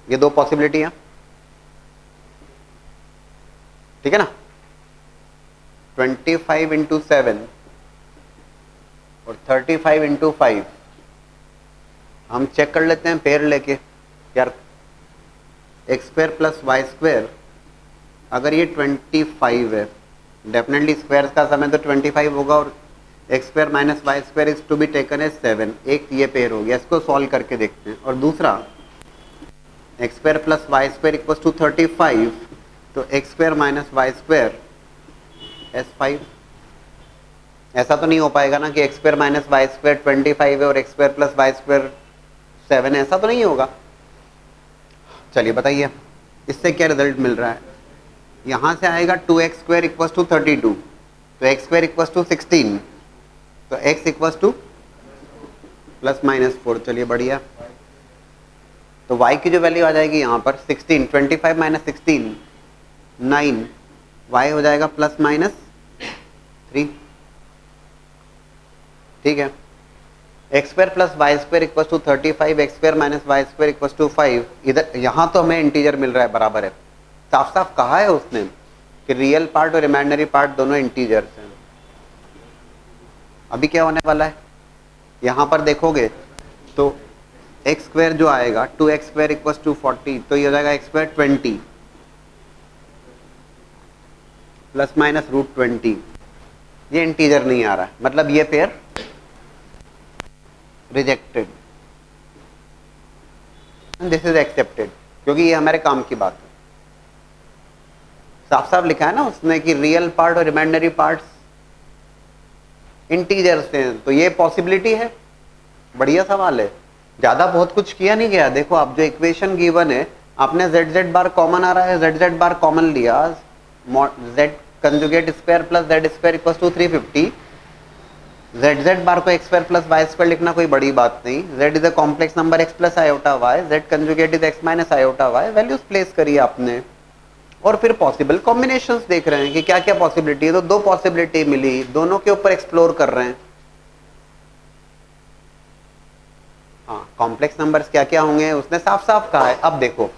ये दो पॉसिबिलिटी हैं। ठीक है ना, 25 इंटू 7 और 35 इंटू 5। हम चेक कर लेते हैं पेयर लेके। यार x square plus Y square, अगर ये 25 है, डेफिनेटली स्क्वायर का समय तो 25 होगा, और x square minus y square is to be taken as 7। एक ये पेयर हो गया, इसको सॉल्व करके देखते हैं। और दूसरा x square plus Y square equals to 35, तो x square minus y square as 5। ऐसा तो नहीं हो पाएगा ना कि x square minus y square 25 है और x square plus Y square 7, ऐसा तो नहीं होगा। चलिए बताइए इससे क्या रिजल्ट मिल रहा है? यहां से आएगा 2x स्क्वायर इक्वल्स टू 32, तो एक्स स्क्वायर इक्वल्स टू 16, तो x equals two plus minus 4। चलिए बढ़िया, तो y की जो वैल्यू आ जाएगी यहाँ पर 16, 25 माइनस 16 9, y हो जाएगा प्लस माइनस 3। ठीक है, x square plus Y square equals to 35, x square minus y square equals to 5। इधर यहाँ तो हमें इंटीजर मिल रहा है, बराबर है। साफ साफ कहा है उसने कि रियल पार्ट और इमेजिनरी पार्ट दोनों इंटीजर्स हैं। अभी क्या होने वाला है? यहाँ पर देखोगे तो एक्स स्क्वायर जो आएगा 2x स्क्वायर इक्वल्स टू 40, तो ये हो जाएगा x square 20 plus minus root 20। ये इंटीजर नहीं आ रहा है, मतलब ये pair rejected, this is accepted, क्योंकि ये हमारे काम की बात है। साफ साफ लिखा है ना उसने कि रियल पार्ट और इमेजिनरी पार्ट्स इंटीजर्स हैं, तो ये पॉसिबिलिटी है। बढ़िया सवाल है, ज्यादा बहुत कुछ किया नहीं गया। देखो आप जो इक्वेशन गिवन है, आपने जेड जेड बार कॉमन आ रहा है, जेड जेड बार कॉमन लिया, Z conjugate square plus Z square equal to 350, Z Z bar को X square plus Y square लिखना कोई बड़ी बात नहीं। Z is a complex number X plus iota Y, Z conjugate is X minus iota Y, values place करिए आपने और फिर पॉसिबल कॉम्बिनेशंस देख रहे हैं कि क्या क्या पॉसिबिलिटी है। तो दो पॉसिबिलिटी मिली, दोनों के ऊपर एक्सप्लोर कर रहे हैं। हाँ, कॉम्प्लेक्स नंबर्स क्या क्या होंगे उसने साफ साफ कहा है। अब देखो,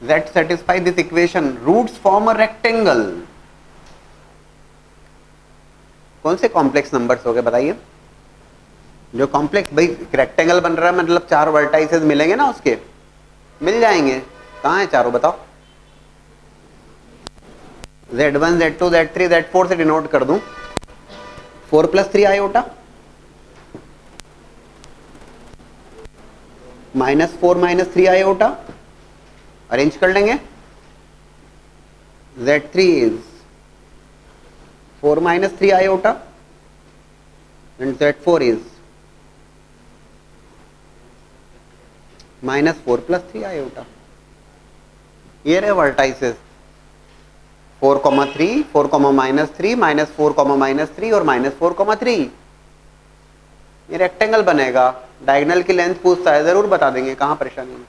let satisfy this equation, roots form a rectangle. कौन से कॉम्प्लेक्स नंबर्स हो गए बताइए? जो कॉम्प्लेक्स, भाई रेक्टेंगल बन रहा है मतलब चार वर्टाइसेस मिलेंगे ना उसके, मिल जाएंगे। कहाँ है चारों बताओ? Z1 Z2 Z3 Z4 से डिनोट कर दूं, 4 + 3 आयोटा -4 - 3 आयोटा, अरेंज कर लेंगे। Z3 is 4 - 3 iota and Z4 is -4 + 3 iota. ये रहे वर्टाइसेस 4, 3, 4, -3, -4, -3 और -4, 3। ये रेक्टेंगल बनेगा। डायगोनल की लेंथ पूछता है, जरूर बता देंगे, कहां परेशानी है।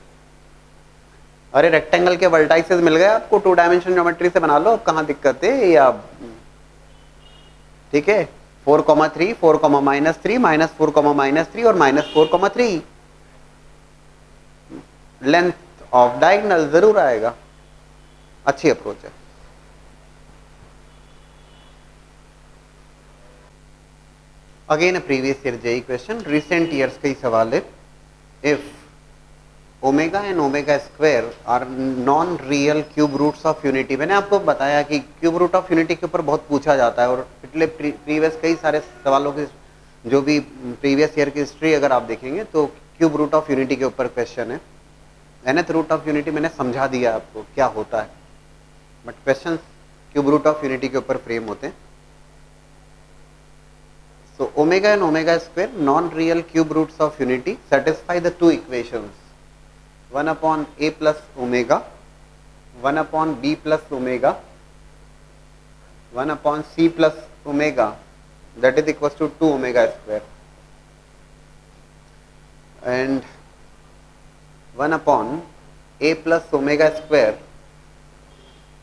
अरे रेक्टेंगल के वर्टाइसेस मिल गए आपको, 2 डायमेंशन ज्योमेट्री से बना लो, अब कहां दिक्कत है या? ठीक है, 4, 3, 4, -3, -4, -3 और -4, 3। लेंथ ऑफ डायगोनल जरूर आएगा। अच्छी अप्रोच है। Again previous year JEE question, recent years का ही सवाल है। If omega and omega square are non real cube roots of unity. मैंने आपको बताया कि क्यूब रूट ऑफ यूनिटी के ऊपर बहुत पूछा जाता है, और पिछले प्रीवियस कई सारे सवालों के जो भी प्रीवियस ईयर की हिस्ट्री अगर आप देखेंगे तो क्यूब रूट ऑफ यूनिटी के ऊपर क्वेश्चन है। nth रूट ऑफ यूनिटी मैंने समझा दिया आपको क्या होता है, but question cube root of unity के ऊपर फ्रेम होते हैं। So omega and omega square non-real cube roots of unity satisfy the two equations, 1 upon a plus omega, 1 upon b plus omega, 1 upon c plus omega, that is equals to 2 omega square, and 1 upon a plus omega square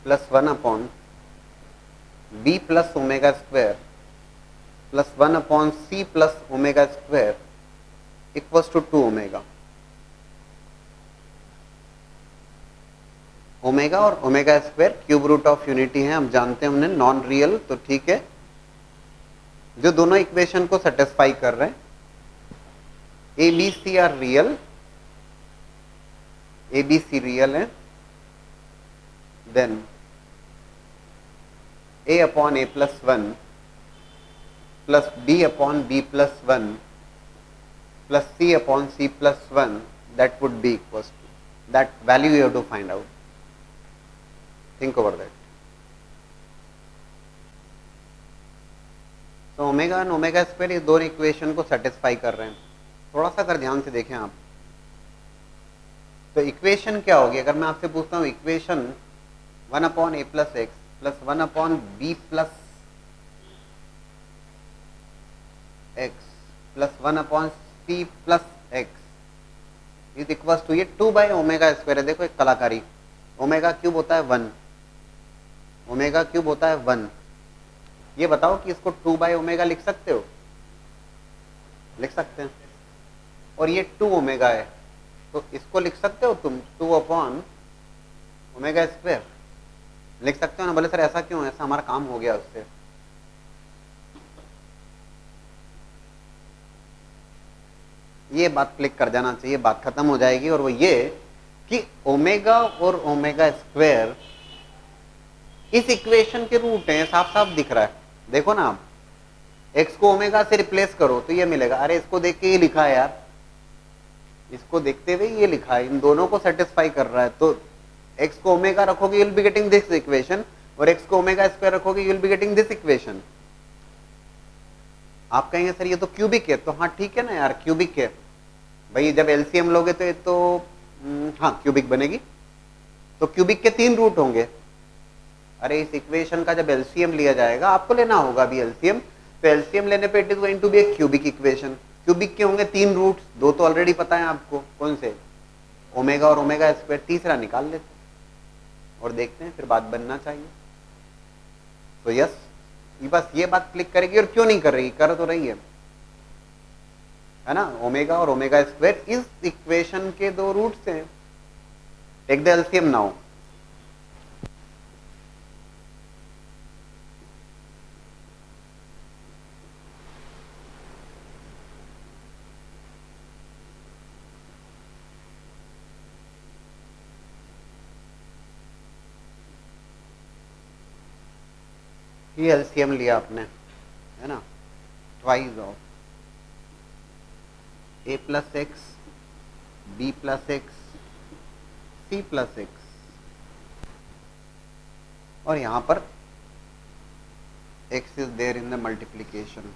plus 1 upon b plus omega square plus 1 upon c plus omega square equals to 2 omega। Omega और omega square cube root of unity है, हम जानते हैं उन्हें, non real, तो ठीक है। जो दोनों इक्वेशन को सेटिस्फाई कर रहे हैं, a b c are real, a b c real है, then a upon A plus 1 plus b upon b plus 1 plus c upon c plus 1, that would be equals to, that value you have to find out. Think over that. So omega and omega square इस दोनों equation को satisfy कर रहे हैं। थोड़ा सा अगर ध्यान से देखें आप, तो इक्वेशन क्या होगी? अगर मैं आपसे पूछता हूँ equation 1 upon A plus x plus 1 upon B plus x plus 1 upon C plus x is equal to, ये 2 बाई ओमेगा स्क्वायर है। देखो एक कलाकारी, ओमेगा क्यूब होता है 1, ओमेगा क्यूब होता है 1। ये बताओ कि इसको 2 बाई ओमेगा लिख सकते हो? लिख सकते हैं। और ये 2 ओमेगा है, तो इसको लिख सकते हो तुम 2 अपॉन ओमेगा स्क्वायर, लिख सकते हो ना? बोले सर ऐसा क्यों, ऐसा हमारा काम हो गया उससे। ये बात क्लिक कर जाना चाहिए, बात खत्म हो जाएगी। और वो ये कि ओमेगा और ओमेगा स्क्वायर इस इक्वेशन के रूट हैं, साफ साफ दिख रहा है। देखो ना आप, एक्स को ओमेगा से रिप्लेस करो तो ये मिलेगा। अरे इसको देख के ये लिखा है यार, इसको देखते हुए ये लिखा है, इन दोनों को सेटिस्फाई कर रहा है। तो x को ओमेगा रखोगे you will be getting this equation, और x को ओमेगा स्क्वायर रखोगे you will be getting this equation. आप कहेंगे सर ये तो क्यूबिक है, तो हाँ ठीक है ना यार, क्यूबिक है भाई, जब एलसीएम लोगे तो ये तो हाँ क्यूबिक बनेगी। तो क्यूबिक के 3 रूट होंगे। अरे इस इक्वेशन का जब एलसीएम लिया जाएगा, आपको लेना होगा अभी एलसीएम, तो एलसीएम लेने पे it is going to be a cubic equation. Cubic के होंगे 3 रूट्स, 2 तो ऑलरेडी पता है आपको, कौन से, ओमेगा और ओमेगा स्क्वायर, तीसरा निकाल लेते और देखते हैं फिर बात बनना चाहिए। तो यस, ये बस ये बात क्लिक करेगी, और क्यों नहीं कर रही, कर तो रही है ना। ओमेगा और ओमेगा स्क्वायर इस इक्वेशन के 2 रूट्स हैं। Take the LCM now. ये एलसीएम लिया आपने, है ना, twice of a plus x, b plus x, c plus x, और यहां पर x is there in the multiplication.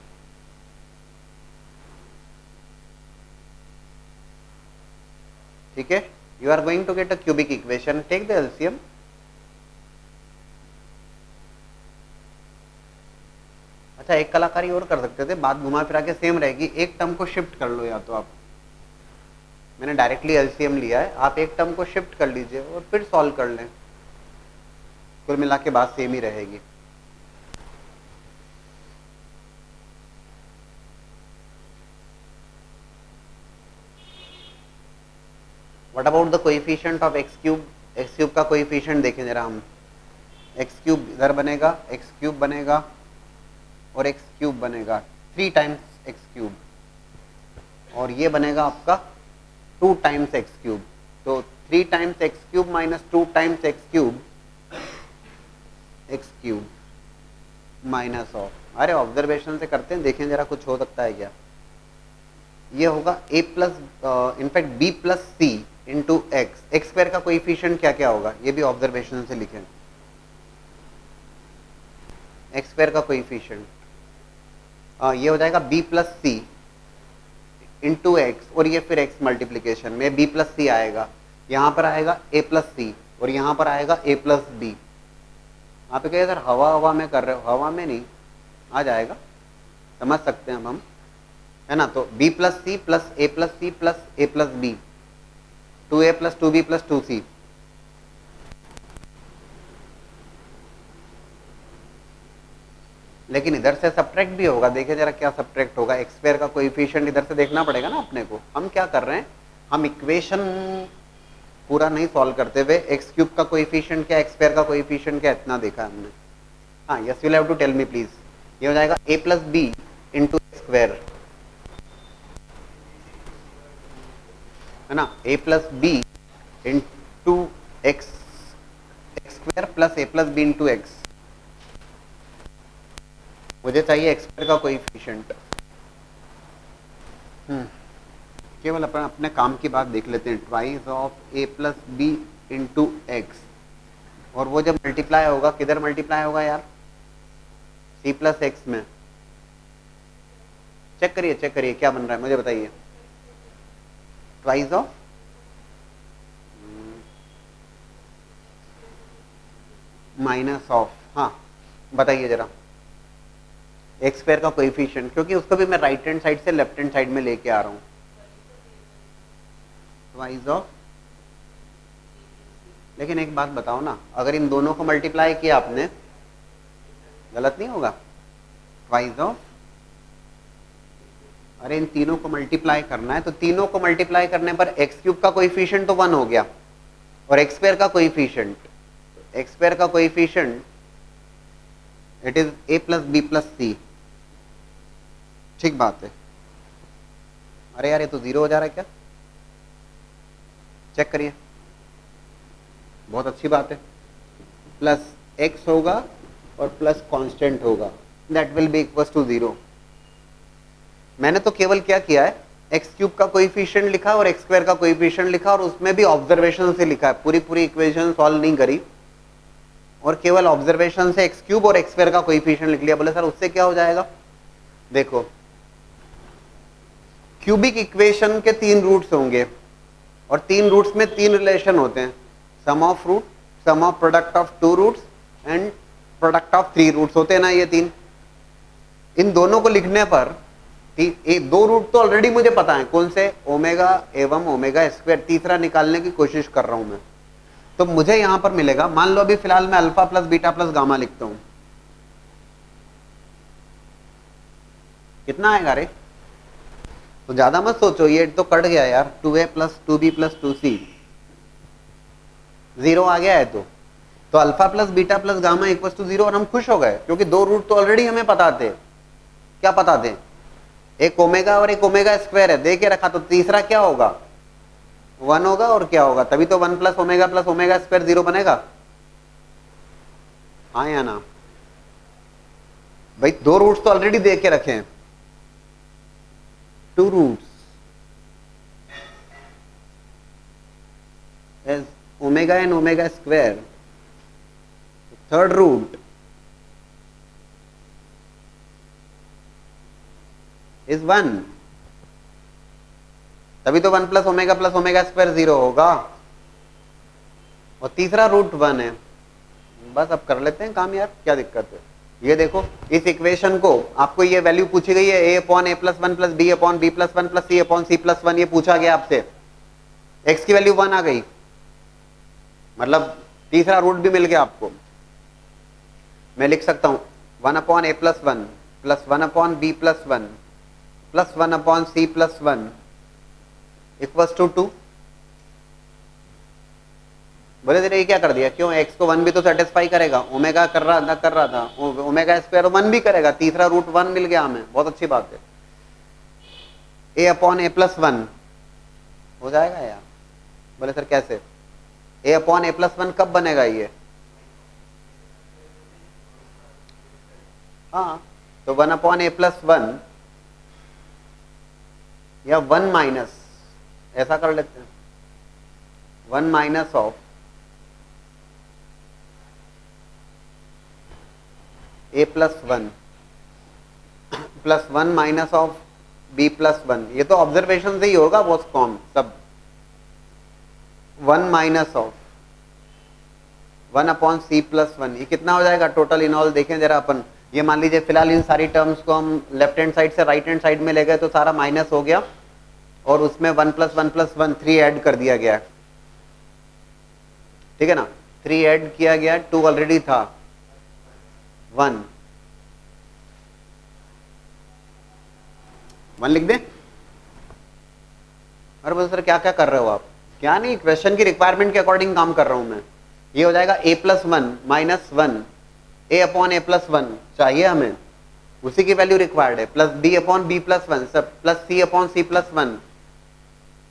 ठीक है, you are going to get a cubic equation, take the LCM. अच्छा, एक कलाकारी और कर सकते थे, बात घुमा फिरा के सेम रहेगी, एक टर्म को शिफ्ट कर लो, या तो आप, मैंने डायरेक्टली एलसीएम लिया है, आप एक टर्म को शिफ्ट कर लीजिए और फिर सॉल्व कर लें, कुल मिला के बात सेम ही रहेगी। What about the coefficient of x cube? X cube का कोएफिशिएंट देखें जरा हम, एक्स क्यूब इधर बनेगा, एक्स क्यूब बनेगा और एक्स क्यूब बनेगा, 3 टाइम्स एक्स क्यूब, और ये बनेगा आपका 2 टाइम्स एक्स क्यूब। तो 3 times x cube minus 2 times x cube minus of, अरे ऑब्जर्वेशन से करते हैं, देखें जरा कुछ हो सकता है क्या। ये होगा a plus in fact b plus C into x, x square का कोएफिशिएंट क्या क्या होगा, ये भी ऑब्जर्वेशन से लिखें। एक्स स्क्वायर का कोएफिशिएंट ये हो जाएगा b प्लस सी इंटू एक्स, और ये फिर x मल्टीप्लीकेशन में b प्लस सी आएगा, यहाँ पर आएगा a प्लस सी और यहाँ पर आएगा a प्लस बी। आप कहिए सर हवा हवा में कर रहे हो, हवा में नहीं, आ जाएगा, समझ सकते हैं हम, है ना। तो b plus c plus a plus c plus a plus b, 2a plus 2b plus 2c। लेकिन इधर से सब्ट्रैक्ट भी होगा, देखिए जरा क्या सब्ट्रैक्ट होगा, एक्स स्क्वायर का कोएफिशिएंट इधर से देखना पड़ेगा ना अपने को। हम क्या कर रहे हैं, हम इक्वेशन पूरा नहीं सॉल्व करते हुए एक्स क्यूब का कोएफिशिएंट क्या, एक्स स्क्वायर का कोएफिशिएंट क्या, इतना देखा हमने। हाँ, yes, you have to tell me please. ये हो जाएगा a plus B into square, है ना, a plus B into x square plus a plus B into x. मुझे चाहिए एक्स स्क्वायर का कोएफिशिएंट। केवल अपन अपने काम की बात देख लेते हैं, twice of a plus B into x, और वो जब मल्टीप्लाई होगा, किधर मल्टीप्लाई होगा यार, c प्लस एक्स में। चेक करिए क्या बन रहा है, मुझे बताइए। ट्वाइस ऑफ माइनस ऑफ, हाँ बताइए जरा, एक्स स्क्वायर का कोएफिशिएंट, क्योंकि उसको भी मैं राइट हैंड साइड से लेफ्ट हैंड साइड में लेके आ रहा हूं। ट्वाइस ऑफ, लेकिन एक बात बताओ ना, अगर इन दोनों को मल्टीप्लाई किया आपने, गलत नहीं होगा? ट्वाइस ऑफ, अरे इन तीनों को मल्टीप्लाई करना है, तो तीनों को मल्टीप्लाई करने पर एक्स क्यूब का कोएफिशिएंट तो 1 हो गया, और एक्स स्क्वायर का coefficient it is a plus B plus C. ठीक बात है। अरे यार ये तो 0 हो जा रहा है क्या, चेक करिए, बहुत अच्छी बात है। प्लस x होगा और प्लस कांस्टेंट होगा, that will be equal to 0। मैंने तो केवल क्या किया है, एक्स क्यूब का कोएफिशिएंट लिखा और एक्स स्क्वायर का कोएफिशिएंट लिखा और उसमें भी ऑब्जर्वेशन से लिखा है, पूरी पूरी इक्वेशन सॉल्व नहीं करी और केवल ऑब्जर्वेशन से एक्स क्यूब और एक्स स्क्वायर का कोएफिशिएंट लिख लिया। बोले सर उससे क्या हो जाएगा? देखो क्यूबिक इक्वेशन के 3 रूट्स होंगे और 3 रूट्स में 3 रिलेशन होते हैं, sum of root, sum of product of 2 roots and product of 3 roots होते हैं ना ये 3। इन दोनों को लिखने पर 2 रूट तो ऑलरेडी मुझे पता है कौन से, ओमेगा एवं ओमेगा स्क्वायर, तीसरा निकालने की कोशिश कर रहा हूं मैं। तो मुझे यहां पर मिलेगा, मान लो अभी फिलहाल मैं alpha plus beta plus gamma लिखता हूं, कितना आएगा रे? तो ज्यादा मत सोचो, ये तो कट गया यार, 2a plus 2b plus 2c, 0 आ गया है। तो alpha plus beta plus gamma equal to 0 और हम खुश हो गए क्योंकि 2 रूट तो ऑलरेडी हमें पता थे। क्या पता थे? एक ओमेगा और एक ओमेगा स्क्वायर है, दे के रखा, तो तीसरा क्या होगा? 1 होगा और क्या होगा? तभी तो 1 प्लस ओमेगा स्क्वायर 0 बनेगा। हाँ या ना भाई? 2 रूट्स तो ऑलरेडी दे के रखे हैं, 2 roots as omega and omega square, third root is 1, तभी तो 1 प्लस ओमेगा स्क्वायर 0 होगा और तीसरा रूट 1 है। बस अब कर लेते हैं काम यार, क्या दिक्कत है? ये देखो इस इक्वेशन को, आपको ये वैल्यू पूछी गई है a upon a plus 1 plus b upon b plus 1 plus c upon c plus 1, ये पूछा गया आपसे, x की वैल्यू 1 आ गई, मतलब तीसरा रूट भी मिल गया आपको। मैं लिख सकता हूं 1 upon a plus 1 plus 1 upon b plus 1 plus 1 upon c plus 1 equals to 2। बोले तेरे ये क्या कर दिया? क्यों? x को 1 भी तो सेटिस्फाई करेगा, ओमेगा कर रहा था, ओमेगा स्क्वायर 1 भी करेगा, तीसरा रूट 1 मिल गया हमें, बहुत अच्छी बात है। a अपॉन a प्लस 1 हो जाएगा यार। बोले सर कैसे? a अपॉन a प्लस 1 कब बनेगा ये? हाँ, तो 1 अपॉन a प्लस 1 या 1 माइनस, ऐसा कर लेते हैं, 1 minus of a plus 1 plus 1 minus of b plus 1, ये तो ऑब्जर्वेशन से ही होगा बहुत कॉम सब। 1 minus of 1 upon c plus 1, ये कितना हो जाएगा टोटल इन ऑल? देखें जरा अपन, ये मान लीजिए फिलहाल इन सारी टर्म्स को हम लेफ्ट हैंड साइड से राइट हैंड साइड में ले गए तो सारा माइनस हो गया और उसमें 1 प्लस 1 प्लस 1 3 ऐड कर दिया गया, ठीक है ना? 3 ऐड किया गया, 2 ऑलरेडी था, 1 लिख दे। अरे बोल सर क्या क्या कर रहे हो आप? क्या नहीं, क्वेश्चन की रिक्वायरमेंट के अकॉर्डिंग काम कर रहा हूं मैं। ये हो जाएगा a plus 1 minus 1, a upon a plus 1 चाहिए हमें, उसी की वैल्यू रिक्वायर्ड है, plus b upon b plus 1 सब plus c upon c plus 1,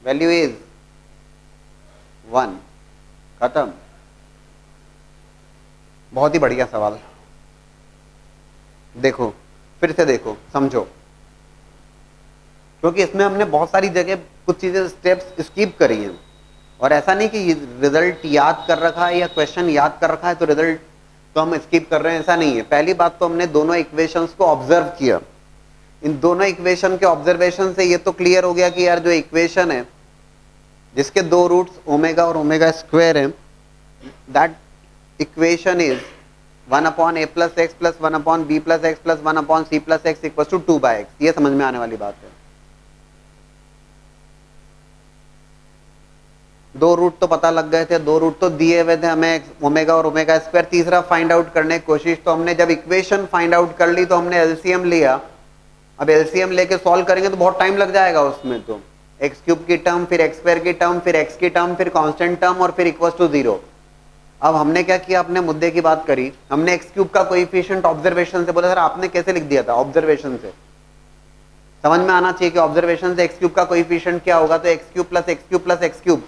value is 1, खत्म। बहुत ही बढ़िया सवाल, देखो फिर से देखो, समझो, क्योंकि इसमें हमने बहुत सारी जगह कुछ चीजें स्टेप्स स्किप करी हैं और ऐसा नहीं कि रिजल्ट याद कर रखा है या क्वेश्चन याद कर रखा है तो रिजल्ट तो हम स्किप कर रहे हैं, ऐसा नहीं है। पहली बात तो हमने दोनों इक्वेशंस को ऑब्जर्व किया, इन दोनों इक्वेशन के ऑब्जर्वेशन से ये तो क्लियर हो गया कि यार जो इक्वेशन है जिसके 2 रूट्स ओमेगा और ओमेगा स्क्वायर है, that equation is 1 upon a plus x plus 1 upon b plus x plus 1 upon c plus x equal to 2 by x. ये समझ में आने वाली बात है। 2 रूट तो पता लग गए थे, 2 रूट तो दिए हुए थे हमें, ओमेगा और ओमेगा स्क्वायर। तीसरा फाइंड आउट करने की कोशिश, तो हमने जब इक्वेशन फाइंड आउट कर ली तो हमने एलसीएम लिया। अब एलसीएम लेके सॉल्व करेंगे तो बहुत टाइम लग जाएगा उसमें, तो एक्स क्यूब की टर्म, फिर एक्स स्क्वायर की टर्म, फिर एक्स की टर्म, फिर कांस्टेंट टर्म और फिर इक्वल टू 0। अब हमने क्या किया, अपने मुद्दे की बात करी, हमने एक्स क्यूब का कोएफिशिएंट ऑब्जर्वेशन से, बोला सर आपने कैसे लिख दिया था? ऑब्जर्वेशन से समझ में आना चाहिए कि ऑब्जर्वेशन से एक्स क्यूब का कोएफिशिएंट क्या होगा, तो X cube plus X cube plus X cube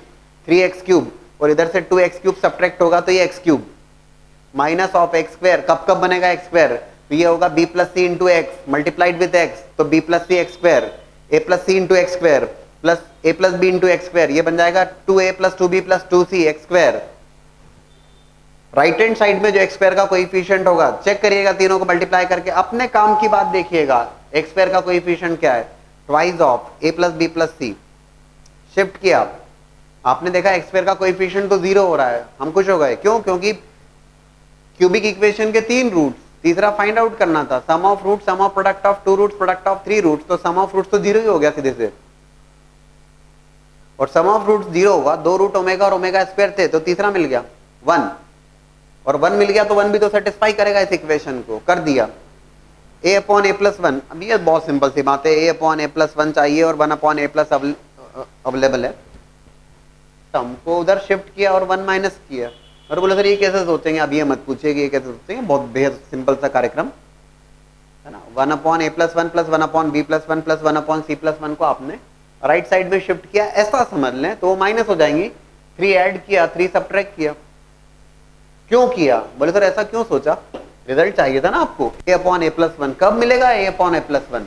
3x cube, और इधर से 2x क्यूब सब्ट्रैक्ट होगा तो ये X cube minus of x square. कब बनेगा एक्स स्क्वायर? तो ये होगा b plus C into X multiplied with X, तो b plus C X square A plus C into x square plus A plus B into x square, ये बन जाएगा 2a plus 2b plus 2c x square. Right hand side में जो x square का coefficient होगा, check करिएगा तीनों को मल्टीप्लाई करके, अपने काम की बात देखिएगा, एक्स स्क्वायर का कोएफिशिएंट क्या है, twice of a plus B plus c. Shift किया, आपने देखा एक्स स्क्वायर का कोएफिशिएंट तो 0 हो रहा है, हम खुश हो गए, क्यों? क्योंकि क्यूबिक इक्वेशन के 3 रूट्स, तीसरा फाइंड आउट करना था, sum of root, sum of product of 2 roots, product of 3 roots, तो सम ऑफ रूट्स तो 0 ही हो गया सीधे से, और सम ऑफ रूट्स 0 होगा, 2 रूट ओमेगा और ओमेगा स्क्वायर थे, तो तीसरा मिल गया 1, और 1 मिल गया तो 1 भी तो सेटिस्फाई करेगा इस इक्वेशन को, कर दिया। a अपॉन ए प्लस 1, अब ये बहुत सिंपल सी बात है, a अपॉन ए प्लस 1 चाहिए और 1 अपॉन ए प्लस अवेलेबल है, तो हमको उधर शिफ्ट किया और 1 माइनस किया, और बोले सर ये कैसे सोचेंगे, अब ये मत पूछिए कि ये कैसे सोचेंगे, बहुत बेहद सिंपल सा कार्यक्रम है ना। 1 अपॉन ए plus 1 plus 1 upon B plus 1 plus 1 upon सी प्लस 1 को आपने राइट साइड में शिफ्ट किया, ऐसा समझ लें तो वो माइनस हो जाएंगी, 3 ऐड किया, 3 सब्ट्रैक्ट किया। क्यों किया? बोले सर ऐसा क्यों सोचा, रिजल्ट चाहिए था ना आपको, a अपॉन ए प्लस 1 कब मिलेगा, a upon A plus 1,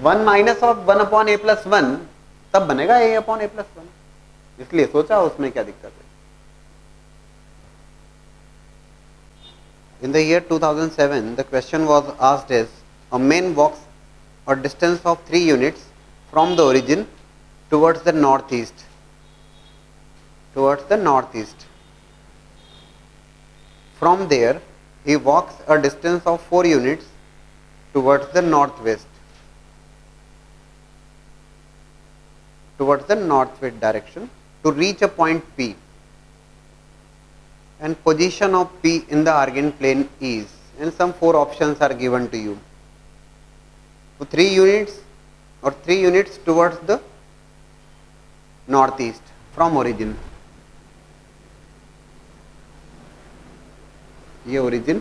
1 minus of 1 upon A plus 1 तब बनेगा a अपॉन ए प्लस 1, इसलिए सोचा, उसमें क्या दिक्कत है। In the year 2007, the question was asked as a man walks a distance of 3 units from the origin towards the northeast. From there, he walks a distance of 4 units towards the northwest direction to reach a point P. And position of P in the Argand plane is, and some 4 options are given to you. So 3 units towards the northeast from origin. ये origin,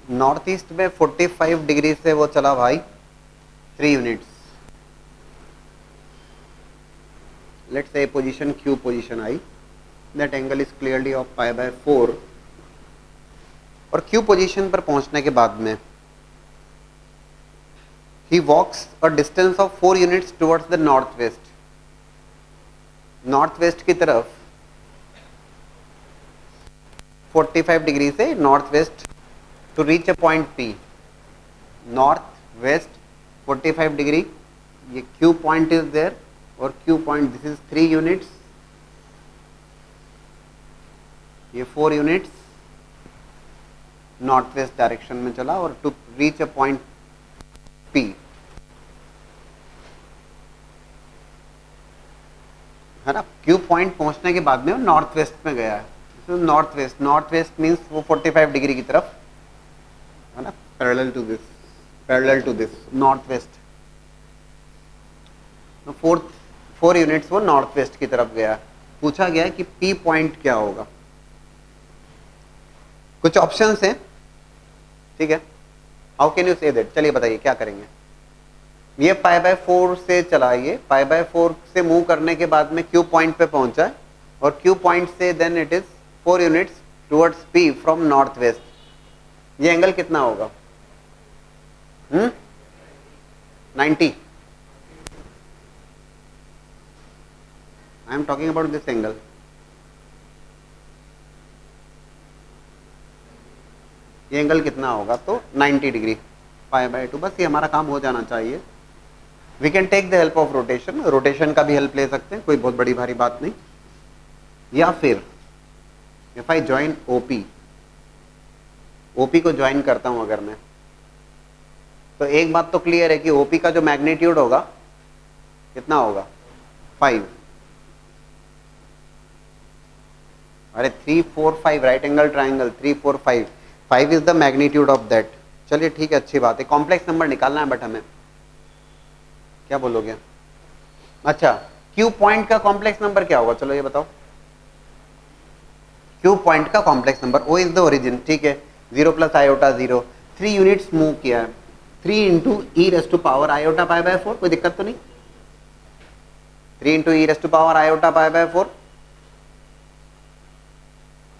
north east में 45 degree से वो चला भाई 3 units, let's say position Q position I, that angle is clearly of pi by 4, और Q position पर पहुंचने के बाद में he walks a distance of 4 units towards the northwest, Northwest की तरफ 45 डिग्री से Northwest to reach a point P, northwest 45 degree, ये Q point is there, और Q point this is 3 units, ये 4 units नॉर्थ वेस्ट डायरेक्शन में चला, और to reach a point P, है ना। Q पॉइंट पहुंचने के बाद में वो नॉर्थ वेस्ट में गया है, नॉर्थ वेस्ट मीन्स वो 45 डिग्री की तरफ, है ना, parallel to this north west, 4 units वो नॉर्थ वेस्ट की तरफ गया। पूछा गया कि P पॉइंट क्या होगा, कुछ ऑप्शंस हैं, ठीक है। How can you say that, चलिए बताइए क्या करेंगे। ये पाई बाय 4 से चला, ये पाई बाय 4 से मूव करने के बाद में Q पॉइंट पे पहुंचा है, और Q पॉइंट से then it is 4 units towards P from north west. ये एंगल कितना होगा? 90। I am talking about this angle. ये एंगल कितना होगा? तो 90 डिग्री, पाई बाय 2। बस ये हमारा काम हो जाना चाहिए। We can take the help of rotation, rotation का भी हेल्प ले सकते हैं, कोई बहुत बड़ी भारी बात नहीं। या फिर इफ आई ज्वाइन ओपी को ज्वाइन करता हूं अगर मैं, तो एक बात तो क्लियर है कि ओपी का जो मैग्नीट्यूड होगा कितना होगा? 5। अरे 3 4 5 right angle triangle, 3 4 5, 5 is the magnitude of that. चलिए ठीक है, अच्छी बात है। कॉम्प्लेक्स नंबर निकालना है बट हमें, क्या बोलोगे? अच्छा, क्यू पॉइंट का कॉम्प्लेक्स नंबर क्या होगा? चलो ये बताओ। क्यू पॉइंट का complex number, O is the origin, ठीक है। 0 प्लस आयोटा 0, 3 यूनिट्स मूव किया है, 3 into e raise to power iota pi by 4, कोई दिक्कत तो नहीं? 3 into e raise to power iota pi by 4,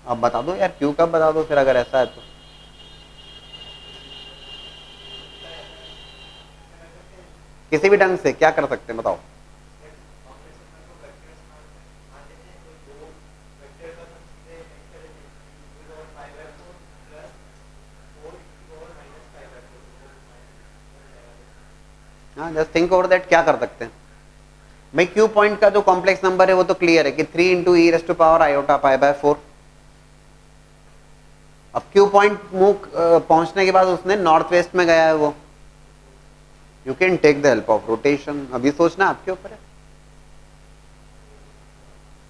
अब बता दो यार, क्यू कब बता दो फिर अगर ऐसा है तो। किसी भी ढंग से क्या कर सकते हैं बताओ। हाँ जस्ट थिंक ओवर दैट, क्या कर सकते हैं भाई। क्यू पॉइंट का जो कॉम्प्लेक्स नंबर है वो तो क्लियर है कि 3 into e raise to power iota pi by 4। अब क्यू पॉइंट मूव पहुंचने के बाद उसने नॉर्थ वेस्ट में गया है वो, you can take the help of rotation. अभी सोचना आपके ऊपर है।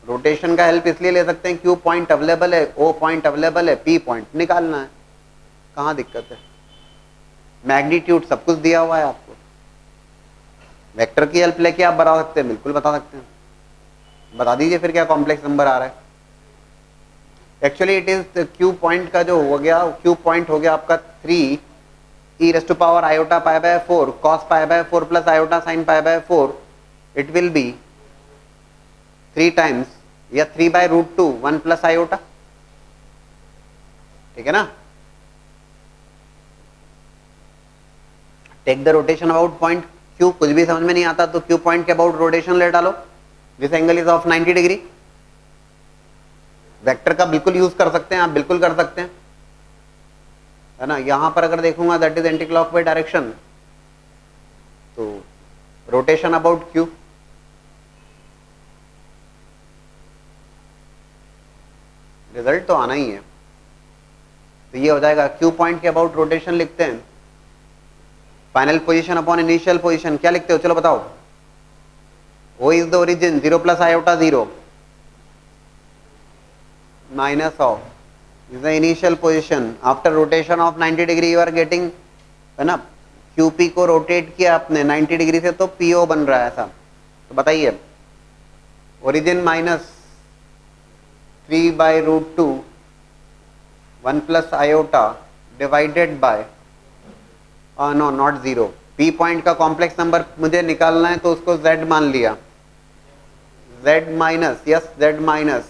रोटेशन का हेल्प इसलिए ले सकते हैं, क्यू पॉइंट अवेलेबल है, ओ पॉइंट अवेलेबल है, पी पॉइंट निकालना है, कहां दिक्कत है। मैग्नीट्यूड सब कुछ दिया हुआ है आपको, वेक्टर की हेल्प लेके आप बता सकते हैं, बिल्कुल बता सकते हैं। बता दीजिए फिर क्या कॉम्प्लेक्स नंबर आ रहा है। Actually it is Q point का जो हो गया, क्यू पॉइंट हो गया आपका 3 e raise to power iota pi by 4 cos pi by 4 plus iota sine pi by 4। It will be 3 times या 3 बाय रूट 2 1 प्लस आयोटा, ठीक है ना। Take the rotation about point Q. कुछ भी समझ में नहीं आता तो क्यू पॉइंट के अबाउट रोटेशन ले डालो। This angle is of 90 degree. Vector का बिल्कुल यूज कर सकते हैं आप, बिल्कुल कर सकते हैं, है ना। यहां पर अगर देखूंगा that is anti clockwise direction, तो रोटेशन अबाउट क्यू, रिजल्ट तो आना ही है। तो ये हो जाएगा क्यू पॉइंट के अबाउट रोटेशन लिखते हैं, final position upon initial position. क्या लिखते हो चलो बताओ। O is the origin 0 plus iota 0 minus of is the initial position after rotation of 90 degree you are getting, है ना। QP को रोटेट किया आपने 90 डिग्री से तो PO बन रहा है ऐसा। तो बताइए origin minus 3 by root 2 1 plus iota divided by no not 0। P point का कॉम्प्लेक्स नंबर मुझे निकालना है तो उसको Z मान लिया, Z minus, yes Z minus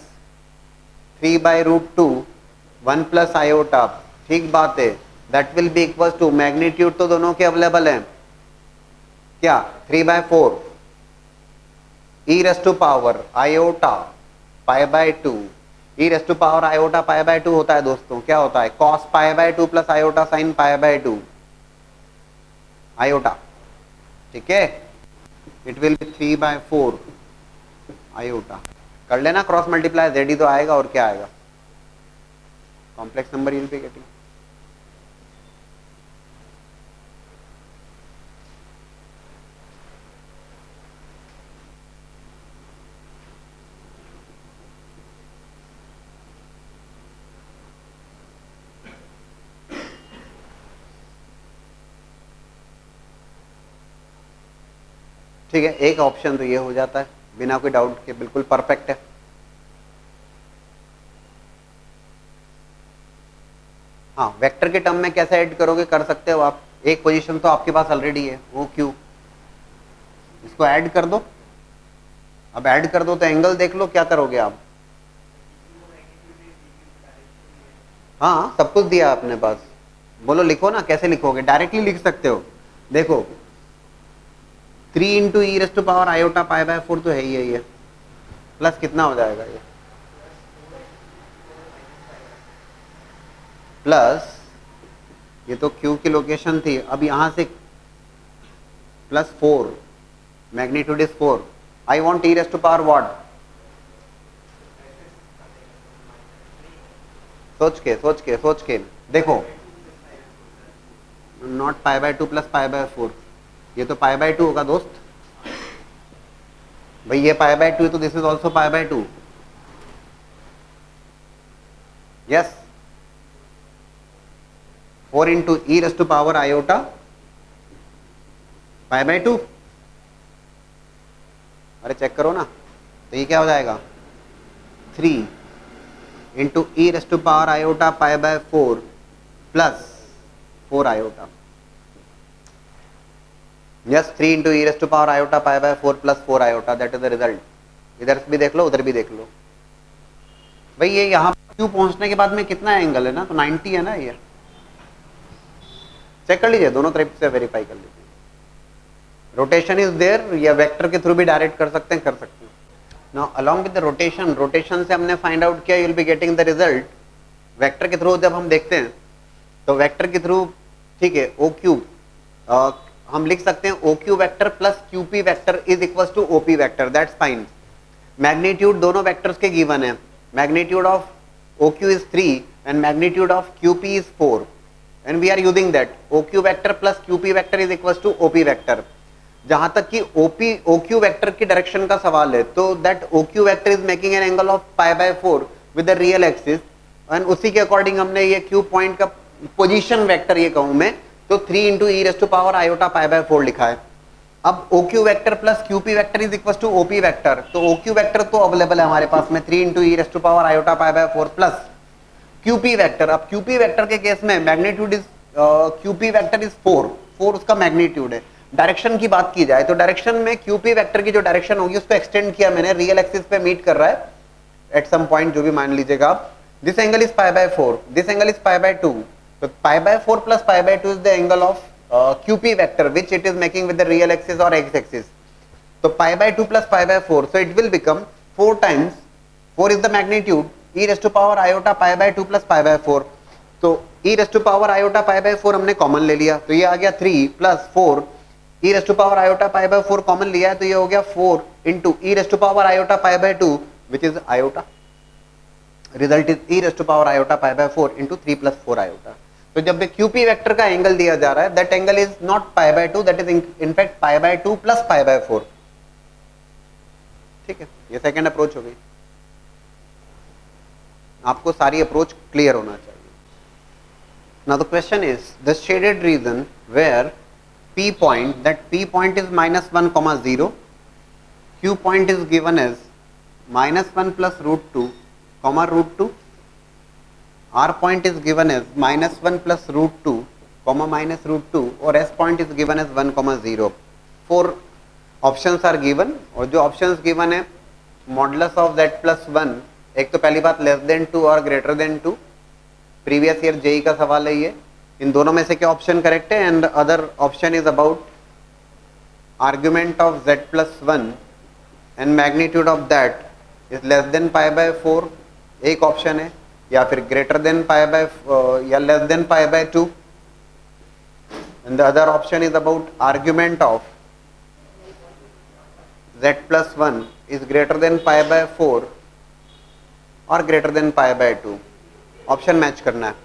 3 by root 2 1 plus iota, ठीक बात है। That will be equal to, magnitude तो दोनों के अवेलेबल है, क्या 3 by 4 e raise to power iota pi by 2। E raise to power iota pi by 2 होता है दोस्तों, क्या होता है cos pi by 2 plus iota sine pi by 2 iota, ठीक है। It will be 3 by 4 iota. कर लेना क्रॉस मल्टीप्लाई, जेड ही तो आएगा और क्या आएगा, कॉम्प्लेक्स नंबर यूल पे गेटिंग। ठीक है, एक ऑप्शन तो ये हो जाता है बिना कोई डाउट के, बिल्कुल परफेक्ट है। हाँ वेक्टर के टर्म में कैसे ऐड करोगे, कर सकते हो आप। एक पोजीशन तो आपके पास ऑलरेडी है वो क्यू, इसको ऐड कर दो। अब ऐड कर दो तो एंगल देख लो क्या करोगे आप। हाँ सब कुछ दिया आपने पास, बोलो लिखो ना, कैसे लिखोगे, डायरेक्टली लिख सकते हो। देखो 3 into e raise to power iota pi by 4 तो है ही है ये, प्लस कितना हो जाएगा ये, प्लस ये तो क्यू की लोकेशन थी, अब यहां से plus 4, magnitude is 4। I want e raise to power what, सोच के देखो, not pi by 2 plus pi by 4, ये तो पाई बाय 2 होगा दोस्त। भाई ये पाई बाय 2 तो this is also pi by 2, yes. 4 into e raise to power iota pi by 2, अरे चेक करो ना, तो ये क्या हो जाएगा 3 into e raise to power iota pi by 4 plus 4 iota, yes 3 into e raise to power iota pi by 4 plus 4 iota, that is the result. इधर भी देख लो उधर भी देख लो। भाई ये यहाँ Q पहुंचने के बाद में कितना एंगल है ना, तो 90 है ना, ये चेक कर लीजिए, दोनों तरफ से वेरीफाई कर लीजिए। रोटेशन इज देयर, या वेक्टर के थ्रू भी डायरेक्ट कर सकते हैं, कर सकते हैं। Now along with the rotation, rotation से हमने फाइंड आउट किया, you will be getting the result. Vector के थ्रू जब हम देखते हैं तो वेक्टर के थ्रू, ठीक है, ओ क्यू हम लिख सकते हैं O Q vector plus Q P vector is equal to O P vector, that's fine. Magnitude दोनों वेक्टर्स के गिवन है, magnitude of O Q is 3 and magnitude of Q P is 4 and we are using that O Q vector plus Q P vector is equal to O P vector. जहां तक कि O Q vector की direction का सवाल है, तो that O Q vector is making an angle of π/4 with the real axis, and उसी के अकॉर्डिंग हमने ये क्यू पॉइंट का पोजीशन वेक्टर ये कहूं मैं तो 3 into e raise to power iota π/4 लिखा है। अब O Q vector plus Q P vector is equal to O P vector, तो ओ क्यू वेक्टर तो अवेलेबल है हमारे पास में 3 into e raise to power iota π/4 plus Q P vector. अब क्यू पी वेक्टर के केस में magnitude is Q P vector is 4 उसका मैग्नीट्यूड है। डायरेक्शन की बात की जाए तो डायरेक्शन में क्यू पी वेक्टर की जो डायरेक्शन होगी उसको एक्सटेंड किया मैंने, रियल एक्सिस पे मीट कर रहा है एट सम पॉइंट, जो भी मान लीजिएगा आप। This angle is π/4, this angle is π/2, तो π/4 plus π/2 is the angle of QP vector which it is making with the real axis or x axis. So π/2 plus π/4, so it will become 4 times, 4 is the magnitude, e raised to power iota π/2 plus π/4. तो e raised to power iota π/4 हमने common ले लिया, तो ये आ गया 3 plus 4, e raised to power iota π/4 common लिया है, तो ये हो गया 4 into e raised to power iota π/2 which is iota. Result is e raised to power iota π/4 into 3 plus 4 iota. तो जब भी QP वेक्टर का एंगल दिया जा रहा है, that angle is not π/2, that is in fact π/2 plus π/4। ठीक है, ये सेकंड अप्रोच हो गई। आपको सारी अप्रोच क्लियर होना चाहिए। Now the question is the shaded region where P point, that P point is -1, 0, Q point is given as -1 plus √2, √2, R point is given as -1 plus √2, minus √2, और S point is given as 1, 0. 4 options are given, और जो options given है modulus of z plus 1, एक तो पहली बात less than 2 और greater than 2, previous year JEE का सवाल है ये। इन दोनों में से क्या ऑप्शन करेक्ट है? And other option is about argument of z plus 1 and magnitude of that is less than π/4, एक ऑप्शन है, या फिर ग्रेटर देन या less than π/2, and the other option is about argument of z plus 1 is greater than π/4 और greater then π/2। Option match करना है।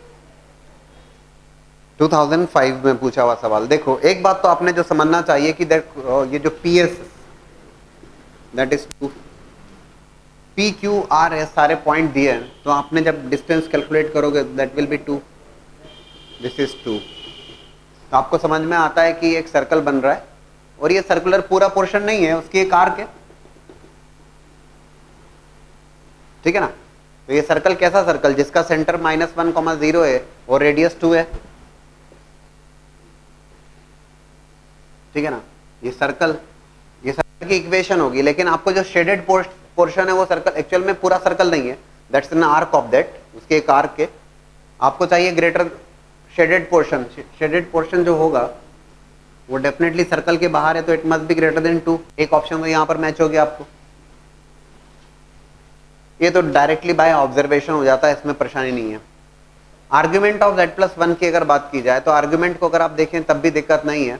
2005 में पूछा हुआ सवाल। देखो एक बात तो आपने जो समझना चाहिए कि ये जो PS that is 2, P Q R S सारे पॉइंट दिए हैं, तो आपने जब डिस्टेंस कैलकुलेट करोगे that will B 2, this is 2। तो आपको समझ में आता है कि एक सर्कल बन रहा है, और ये सर्कुलर पूरा पोर्शन नहीं है, उसकी एक आर्क है, ठीक है ना। तो ये सर्कल कैसा सर्कल? जिसका सेंटर -1, 0 है और रेडियस 2 है, ठीक है ना। ये सर्कल की इक्वेशन होगी, लेकिन आपको जो शेडेड पोर्शन है वो सर्कल एक्चुअल में पूरा सर्कल नहीं है, that's an arc of that, उसके एक आर्क के आपको चाहिए greater shaded portion. Shaded portion जो होगा वो डेफिनेटली सर्कल के बाहर है, तो it must be greater than 2। एक ऑप्शन तो यहाँ पर मैच हो गया आपको। ये तो डायरेक्टली बाय ऑब्जर्वेशन हो जाता है, इसमें परेशानी नहीं है। आर्ग्यूमेंट ऑफ z प्लस 1 की अगर बात की जाए तो आर्ग्यूमेंट को अगर आप देखें तब भी दिक्कत नहीं है।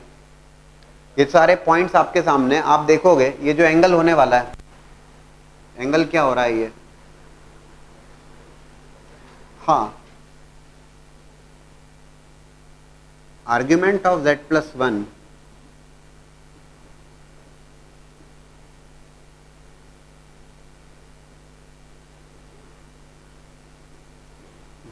ये सारे पॉइंट्स आपके सामने, आप देखोगे ये जो एंगल होने वाला है, एंगल क्या हो रहा है ये, हाँ, आर्ग्यूमेंट ऑफ z प्लस 1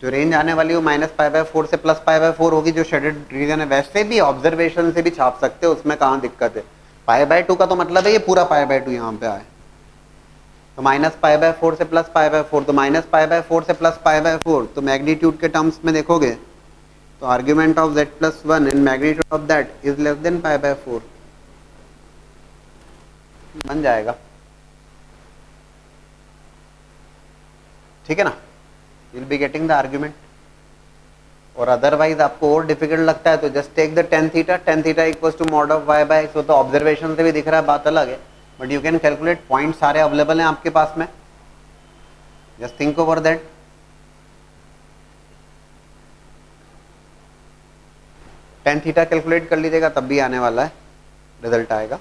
जो रेंज आने वाली है वो -π/4 से +π/4 होगी, जो शेडेड रीजन है। वैसे भी ऑब्जर्वेशन से भी छाप सकते हो, उसमें कहाँ दिक्कत है। π/2 का तो मतलब है ये पूरा π/2 यहाँ पे आए, तो -π/4 से +π/4, तो -π/4 से +π/4, तो मैग्नीट्यूड के टर्म्स में देखोगे तो argument of z plus 1 and magnitude of that is less than π/4 बन जाएगा, ठीक है ना। You will be getting the argument. और अदरवाइज आपको और डिफिकल्ट लगता है तो just take the tan theta equals to mod of Y by X. वो तो ऑब्जर्वेशन से भी दिख रहा है, बात अलग है, but you can calculate, point सारे अवेलेबल हैं आपके पास में, just think over that. Tan theta calculate कर लीजिएगा, तब भी आने वाला है, रिजल्ट आएगा।